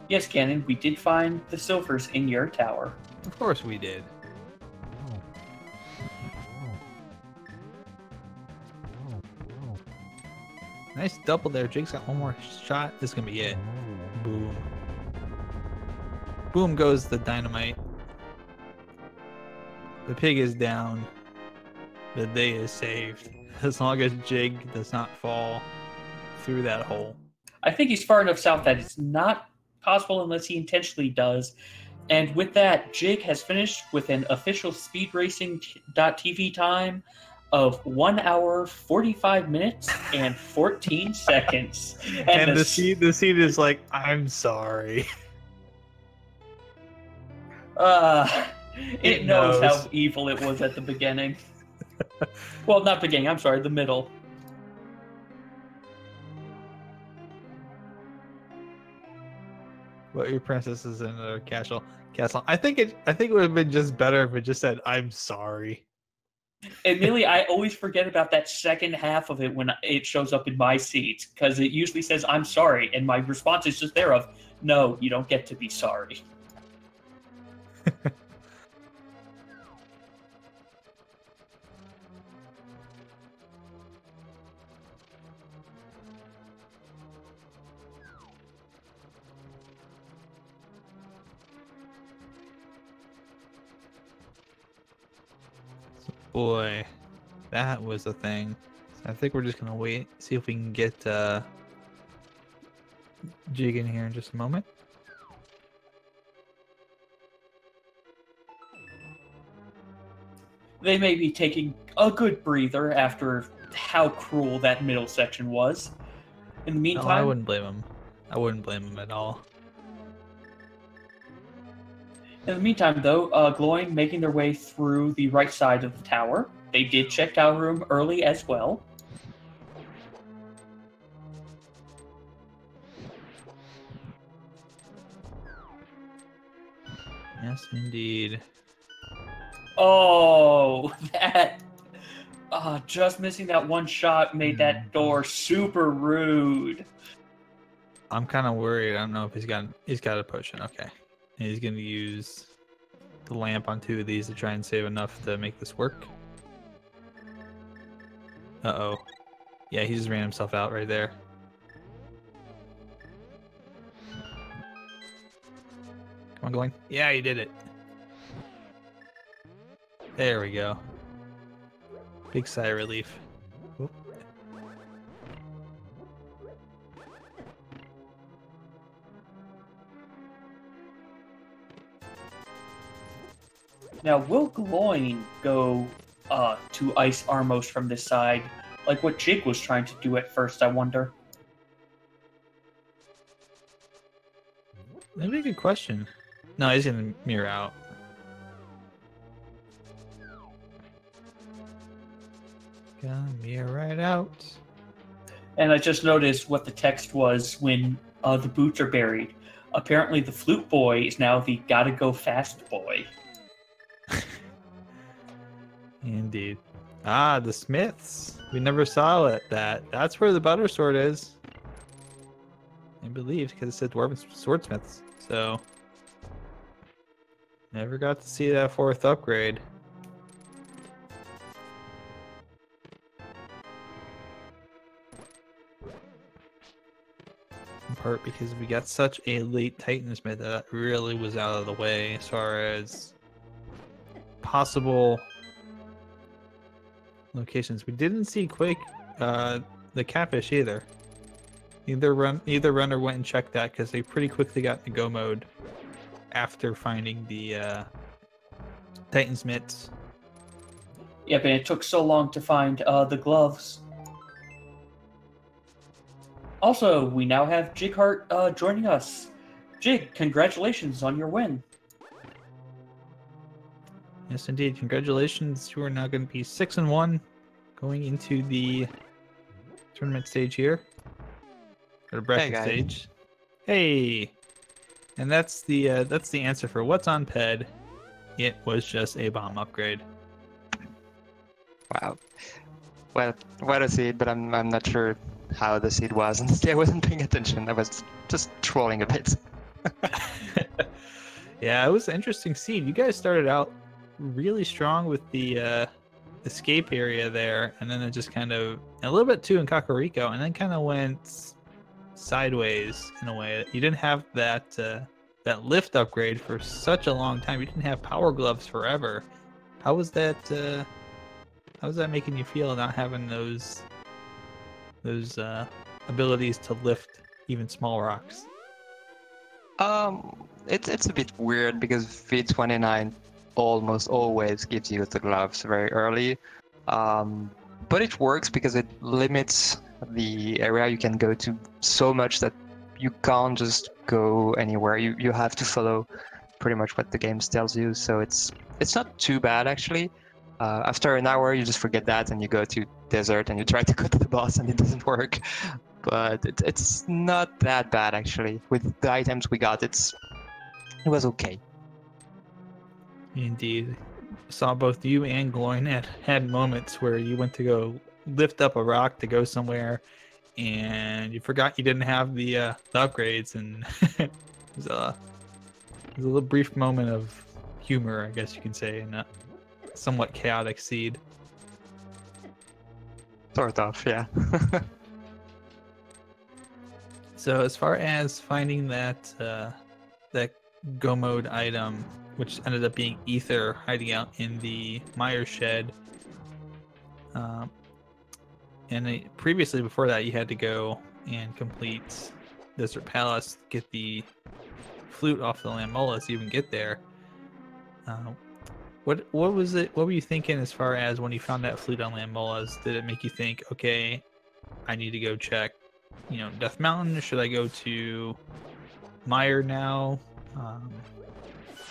Yes, Ganon, we did find the silvers in your tower. Of course we did. Nice double there. Jig's got one more shot. This is going to be it. Boom. Boom goes the dynamite. The pig is down. The day is saved. As long as Jig does not fall through that hole. I think he's far enough south that it's not possible unless he intentionally does. And with that, Jig has finished with an official speedracing.tv time of 1 hour, 45 minutes, and 14 seconds. And the seed is like, I'm sorry. It knows how evil it was at the beginning. Well, not beginning, I'm sorry, the middle. Well, your princess is in a castle. I think it would have been just better if it just said, I'm sorry. Admittedly, I always forget about that second half of it when it shows up in my seeds, because it usually says, I'm sorry, and my response is just there of, no, you don't get to be sorry. Boy, that was a thing. So I think we're just gonna wait, see if we can get Jig in here in just a moment. They may be taking a good breather after how cruel that middle section was. In the meantime, No, I wouldn't blame him. I wouldn't blame him at all. In the meantime, though, Gloin making their way through the right side of the tower. They did check tower room early as well. Yes, indeed. Oh, that... just missing that one shot made that door super rude. I'm kind of worried. I don't know if he's got a potion. Okay. And he's going to use the lamp on 2 of these to try and save enough to make this work. Uh-oh. Yeah, he just ran himself out right there. Come on, going. Yeah, he did it. There we go. Big sigh of relief. Oop. Now, will Gloin go to ice Armos from this side, like what Jig was trying to do at first, I wonder? That'd be a good question. No, he's gonna mirror out. Gonna mirror right out. And I just noticed what the text was when the boots are buried. Apparently the flute boy is now the gotta go fast boy. Indeed. Ah, the smiths. We never saw it. That's where the butter sword is. I believe, because it said dwarven swordsmiths. So never got to see that 4th upgrade. In part because we got such a late Titansmith that really was out of the way as far as possible locations. We didn't see Quake, the catfish either. Either runner went and checked that because they pretty quickly got into go mode after finding the Titan's mitts. Yep, and it took so long to find the gloves. Also, we now have Jighart joining us. Jig, congratulations on your win. Yes, indeed. Congratulations. You are now going to be 6-1 going into the tournament stage here. Or bracket stage. Hey! And that's the answer for what's on PED. It was just a bomb upgrade. Wow. Well, what a seed, but I'm not sure how the seed was. Honestly, I wasn't paying attention. I was just trolling a bit. Yeah, it was an interesting seed. You guys started out really strong with the escape area there, and then it just kind of a little bit too in Kakariko, and then kind of went sideways in a way. You didn't have that that lift upgrade for such a long time. You didn't have power gloves forever. How was that? How was that making you feel not having those abilities to lift even small rocks? It's a bit weird because V29 almost always gives you the gloves very early. But it works because it limits the area you can go to so much that you can't just go anywhere. You have to follow pretty much what the game tells you. So it's not too bad actually. After an hour, you just forget that and you go to desert and you try to go to the boss and it doesn't work. But it's not that bad actually. With the items we got, it was okay. Indeed. Saw both you and Gloin had moments where you went to go lift up a rock to go somewhere, and you forgot you didn't have the upgrades, and it was a little brief moment of humor, I guess you can say, in a somewhat chaotic seed. Sort of, yeah. So as far as finding that go mode item, which ended up being Ether hiding out in the Meyer shed, and previously before that you had to go and complete Desert Palace, get the flute off the Lammolas to even get there. What was it? What were you thinking as far as when you found that flute on Lammolas? Did it make you think, okay, I need to go check, Death Mountain? Or should I go to Meyer now?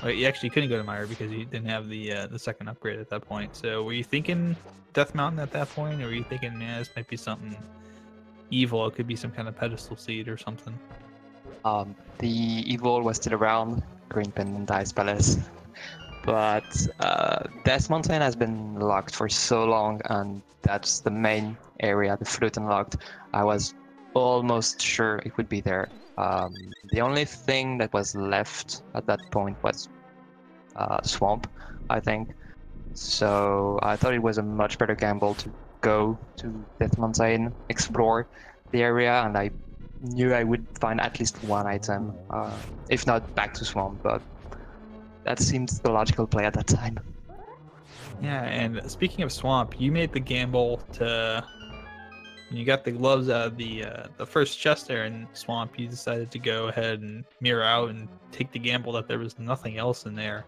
You actually couldn't go to Meyer because you didn't have the second upgrade at that point. So were you thinking Death Mountain at that point, or were you thinking, man, this might be something evil? It could be some kind of pedestal seed or something. The evil was still around, Green Pendant Ice Palace. But Death Mountain has been locked for so long, and that's the main area the flute unlocked. I was almost sure it would be there. The only thing that was left at that point was Swamp, I think. So I thought it was a much better gamble to go to Death Mountain, explore the area, and I knew I would find at least one item, if not back to Swamp, but that seemed the logical play at that time. Yeah, and speaking of Swamp, you made the gamble to... When you got the gloves out of the first chest there in Swamp, you decided to go ahead and mirror out and take the gamble that there was nothing else in there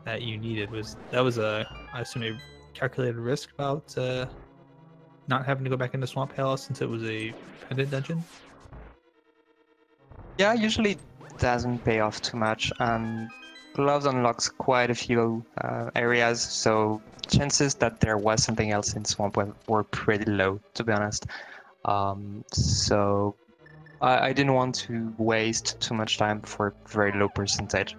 that you needed. I assume, a calculated risk about not having to go back into Swamp Palace since it was a pendant dungeon? Yeah, usually it doesn't pay off too much. Gloves unlocks quite a few areas, so chances that there was something else in Swamp were pretty low, to be honest. So I didn't want to waste too much time for a very low percentage,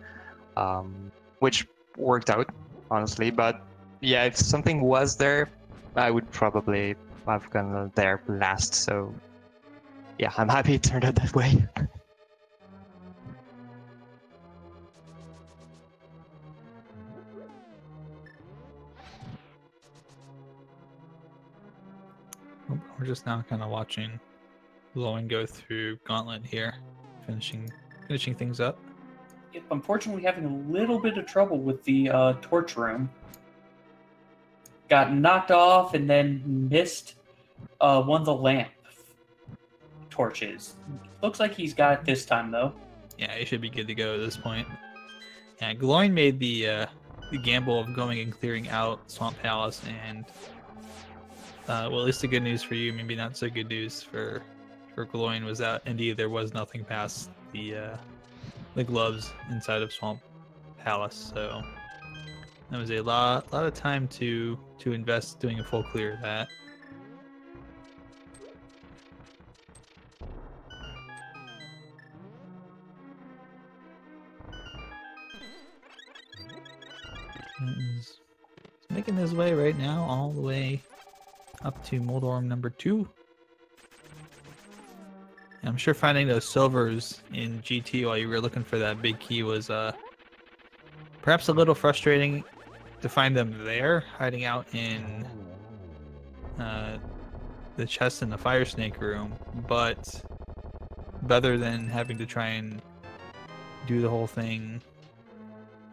which worked out, honestly. But yeah, if something was there, I would probably have gone there last. So yeah, I'm happy it turned out that way. We're just now kind of watching Gloin go through Gauntlet here, finishing things up. Yep, unfortunately, having a little bit of trouble with the torch room. Got knocked off and then missed one of the lamp torches. Looks like he's got it this time, though. Yeah, he should be good to go at this point. Yeah, Gloin made the gamble of going and clearing out Swamp Palace, and well, at least the good news for you, maybe not so good news for Gloin, was that indeed there was nothing past the gloves inside of Swamp Palace. So that was a lot of time to invest doing a full clear of that. He's making his way right now all the way up to Moldorm number 2. I'm sure finding those silvers in GT while you were looking for that big key was perhaps a little frustrating to find them there, hiding out in the chest in the fire snake room, but better than having to try and do the whole thing,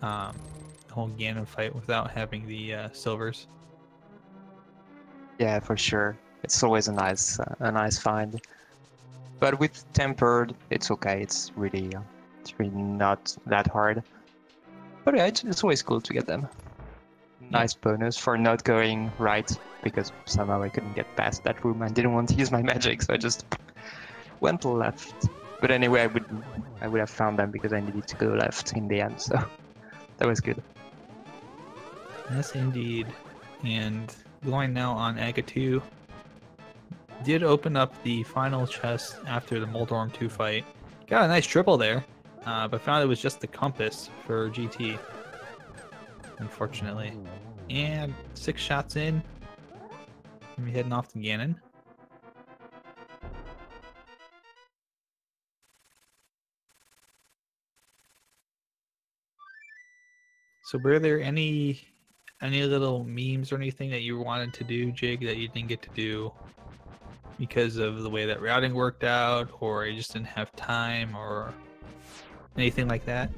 the whole Ganon fight without having the silvers. Yeah, for sure. It's always a nice find. But with tempered, it's okay. It's really not that hard. But yeah, it's always cool to get them. Nice bonus for not going right, because somehow I couldn't get past that room and didn't want to use my magic, so I just went left. But anyway, I would have found them because I needed to go left in the end, so that was good. Yes, indeed. And going now on Aga 2. Did open up the final chest after the Moldorm 2 fight. Got a nice triple there, but found it was just the compass for GT. Unfortunately. And 6 shots in. We're heading off to Ganon. So were there any little memes or anything that you wanted to do, Jig, that you didn't get to do because of the way that routing worked out, or you just didn't have time, or anything like that?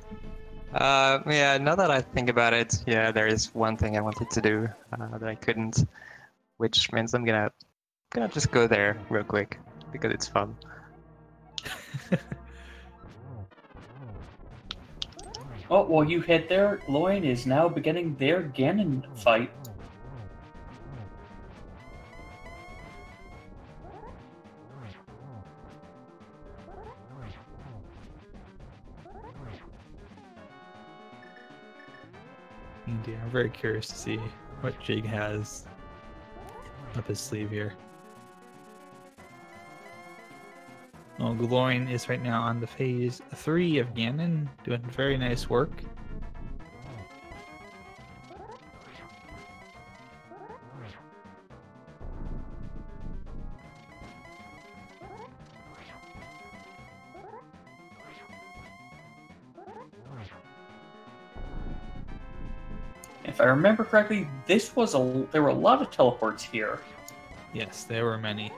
Yeah, now that I think about it, yeah, there is one thing I wanted to do that I couldn't, which means I'm gonna just go there real quick because it's fun. Oh, well, you head there. Gloin is now beginning their Ganon fight. Indeed, I'm very curious to see what Jig has up his sleeve here. Well, Gloin is right now on the phase 3 of Ganon, doing very nice work. If I remember correctly, there were a lot of teleports here. Yes, there were many.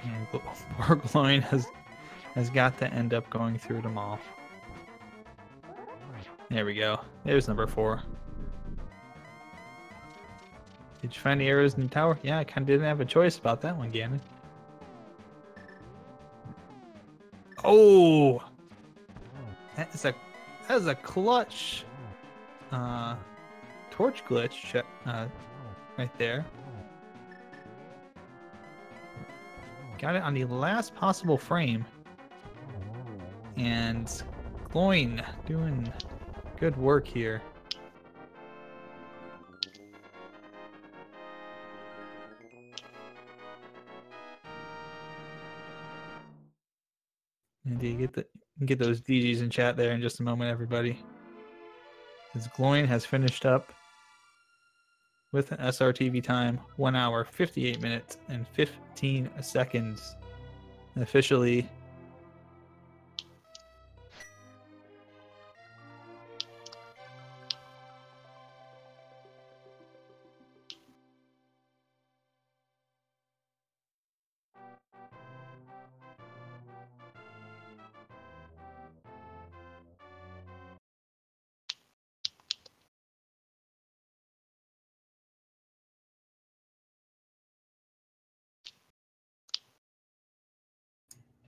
And poor Gloin has got to end up going through them all. There we go. There's number 4. Did you find the arrows in the tower? Yeah, I kind of didn't have a choice about that one, Ganon. Oh! That is a clutch torch glitch right there. Got it on the last possible frame. And Gloin doing good work here. And do you get those DGs in chat there in just a moment, everybody? As Gloin has finished up with an SRTV time 1 hour, 58 minutes, and 15 seconds. And officially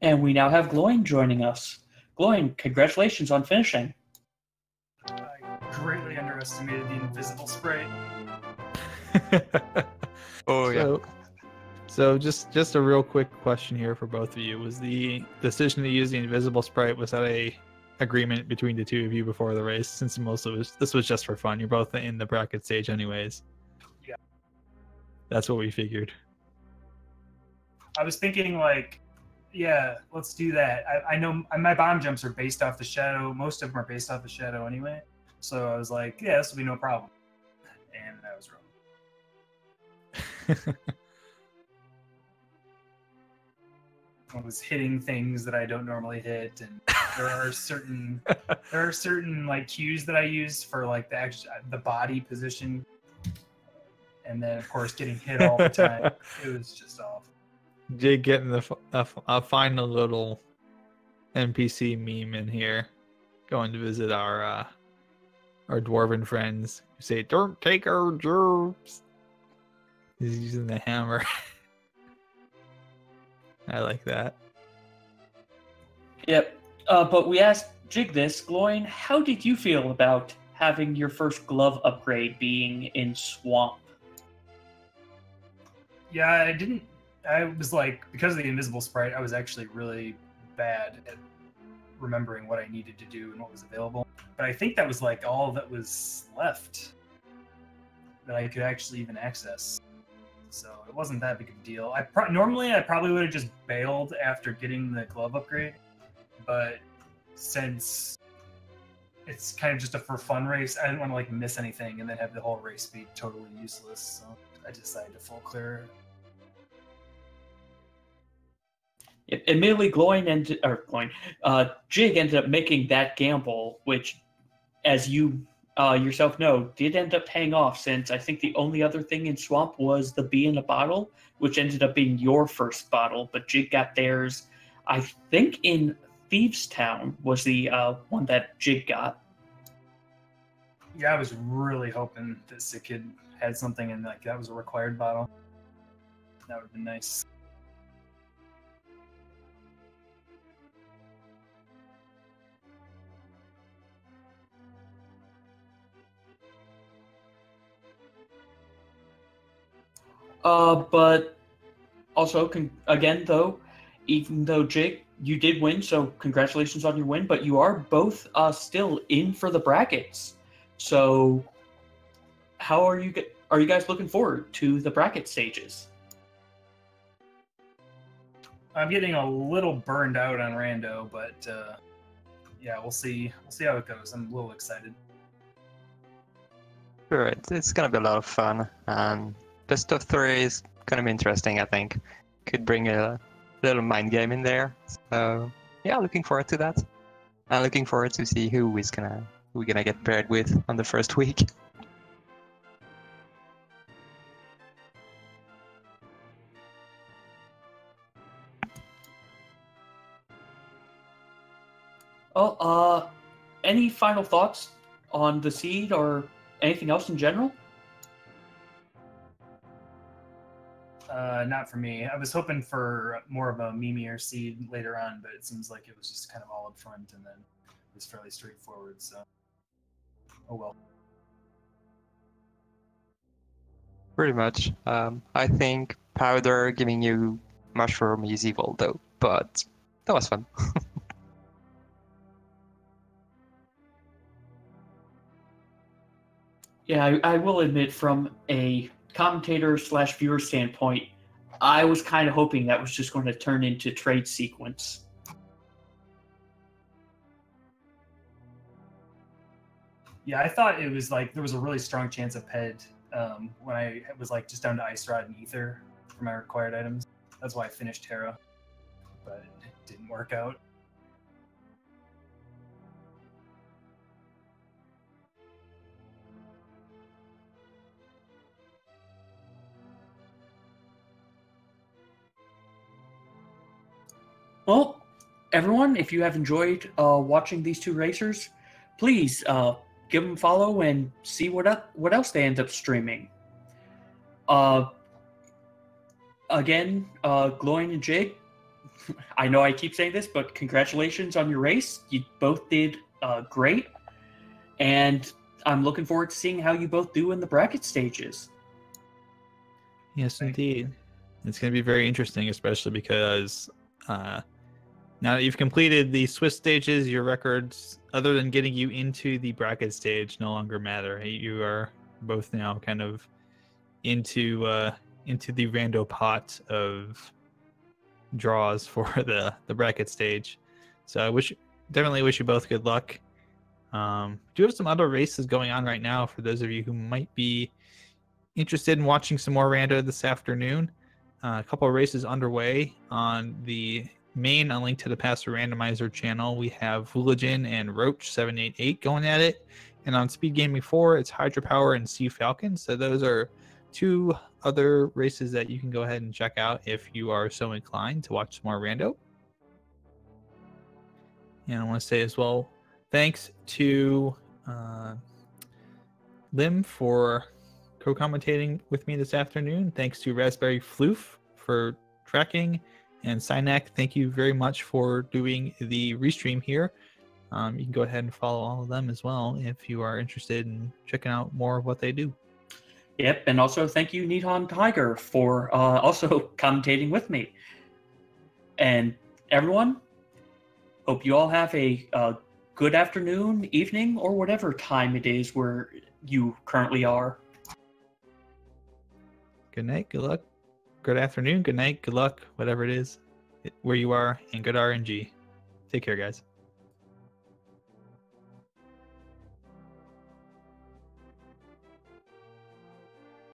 And we now have Gloin joining us. Gloin, congratulations on finishing. I greatly underestimated the invisible spray. Oh yeah. So just a real quick question here for both of you. Was the decision to use the invisible sprite, was that a agreement between the two of you before the race, since this was just for fun? You're both in the bracket stage anyways. Yeah. That's what we figured. I was thinking like, yeah, let's do that. I know my bomb jumps are based off the shadow. Most of them are based off the shadow anyway. So I was like, yeah, this will be no problem. And I was wrong. I was hitting things that I don't normally hit, and there are certain like cues that I use for like the body position, and then of course getting hit all the time. It was just awful. Jay getting a final little NPC meme in here, going to visit our dwarven friends who say, "Don't take our jobs." He's using the hammer. I like that. Yep. But we asked Jig this, Gloin, how did you feel about having your first glove upgrade being in Swamp? Yeah, I was like, because of the invisible sprite, I was actually really bad at remembering what I needed to do and what was available. But I think that was like all that was left that I could actually even access. So it wasn't that big of a deal. Normally I probably would have just bailed after getting the glove upgrade, but since it's kind of just a for fun race, I didn't want to like miss anything and then have the whole race be totally useless. So I decided to full clear. Admittedly, Jig ended up making that gamble, which, as you yourself know, did end up paying off, since I think the only other thing in Swamp was the bee in a bottle, which ended up being your first bottle, but Jig got theirs, I think, in Thieves Town was the one that Jig got. Yeah, I was really hoping that Sick Kid had something and like that was a required bottle. That would have been nice. But also, even though Jig, you did win, so congratulations on your win, but you are both still in for the brackets. So how are you guys looking forward to the bracket stages? I'm getting a little burned out on Rando, but yeah, we'll see how it goes. I'm a little excited. Sure, it's gonna be a lot of fun, and best of three is gonna be interesting. I think could bring a little mind game in there. So yeah, looking forward to that. I'm looking forward to see who we're gonna get paired with on the first week. Well, any final thoughts on the seed or anything else in general? Not for me. I was hoping for more of a memeier seed later on, but it seems like it was just kind of all up front and then it was fairly straightforward, so oh well. Pretty much. I think powder giving you mushroom is evil though, but that was fun. Yeah, I will admit, from a commentator/viewer standpoint, I was kind of hoping that was just going to turn into trade sequence. Yeah, I thought it was like there was a really strong chance of Ped when I was like just down to Ice Rod and Ether for my required items. That's why I finished Terra, but it didn't work out. Well, everyone, if you have enjoyed watching these two racers, please give them a follow and see what else they end up streaming. Again, Gloin and Jig, I know I keep saying this, but congratulations on your race. You both did great, and I'm looking forward to seeing how you both do in the bracket stages. Yes, indeed. It's going to be very interesting, especially because now that you've completed the Swiss stages, your records, other than getting you into the bracket stage, no longer matter. You are both now kind of into the rando pot of draws for the bracket stage. So I definitely wish you both good luck. Do have some other races going on right now for those of you who might be interested in watching some more rando this afternoon. A couple of races underway on the main A Link to the Past Randomizer channel. We have Hooligan and Roach 788 going at it, and on Speed Gaming 4 it's Hydropower and Sea Falcon. So those are two other races that you can go ahead and check out if you are so inclined to watch some more rando. And I want to say as well, thanks to Lim for co-commentating with me this afternoon. Thanks to Raspberry Floof for tracking, And Synac, thank you very much for doing the restream here. You can go ahead and follow all of them as well if you are interested in checking out more of what they do. Yep, and also thank you, Nihon Tiger, for also commentating with me. And everyone, hope you all have a good afternoon, evening, or whatever time it is where you currently are. Good night, good luck. Good afternoon, good night, good luck, whatever it is, where you are, and good RNG. Take care, guys.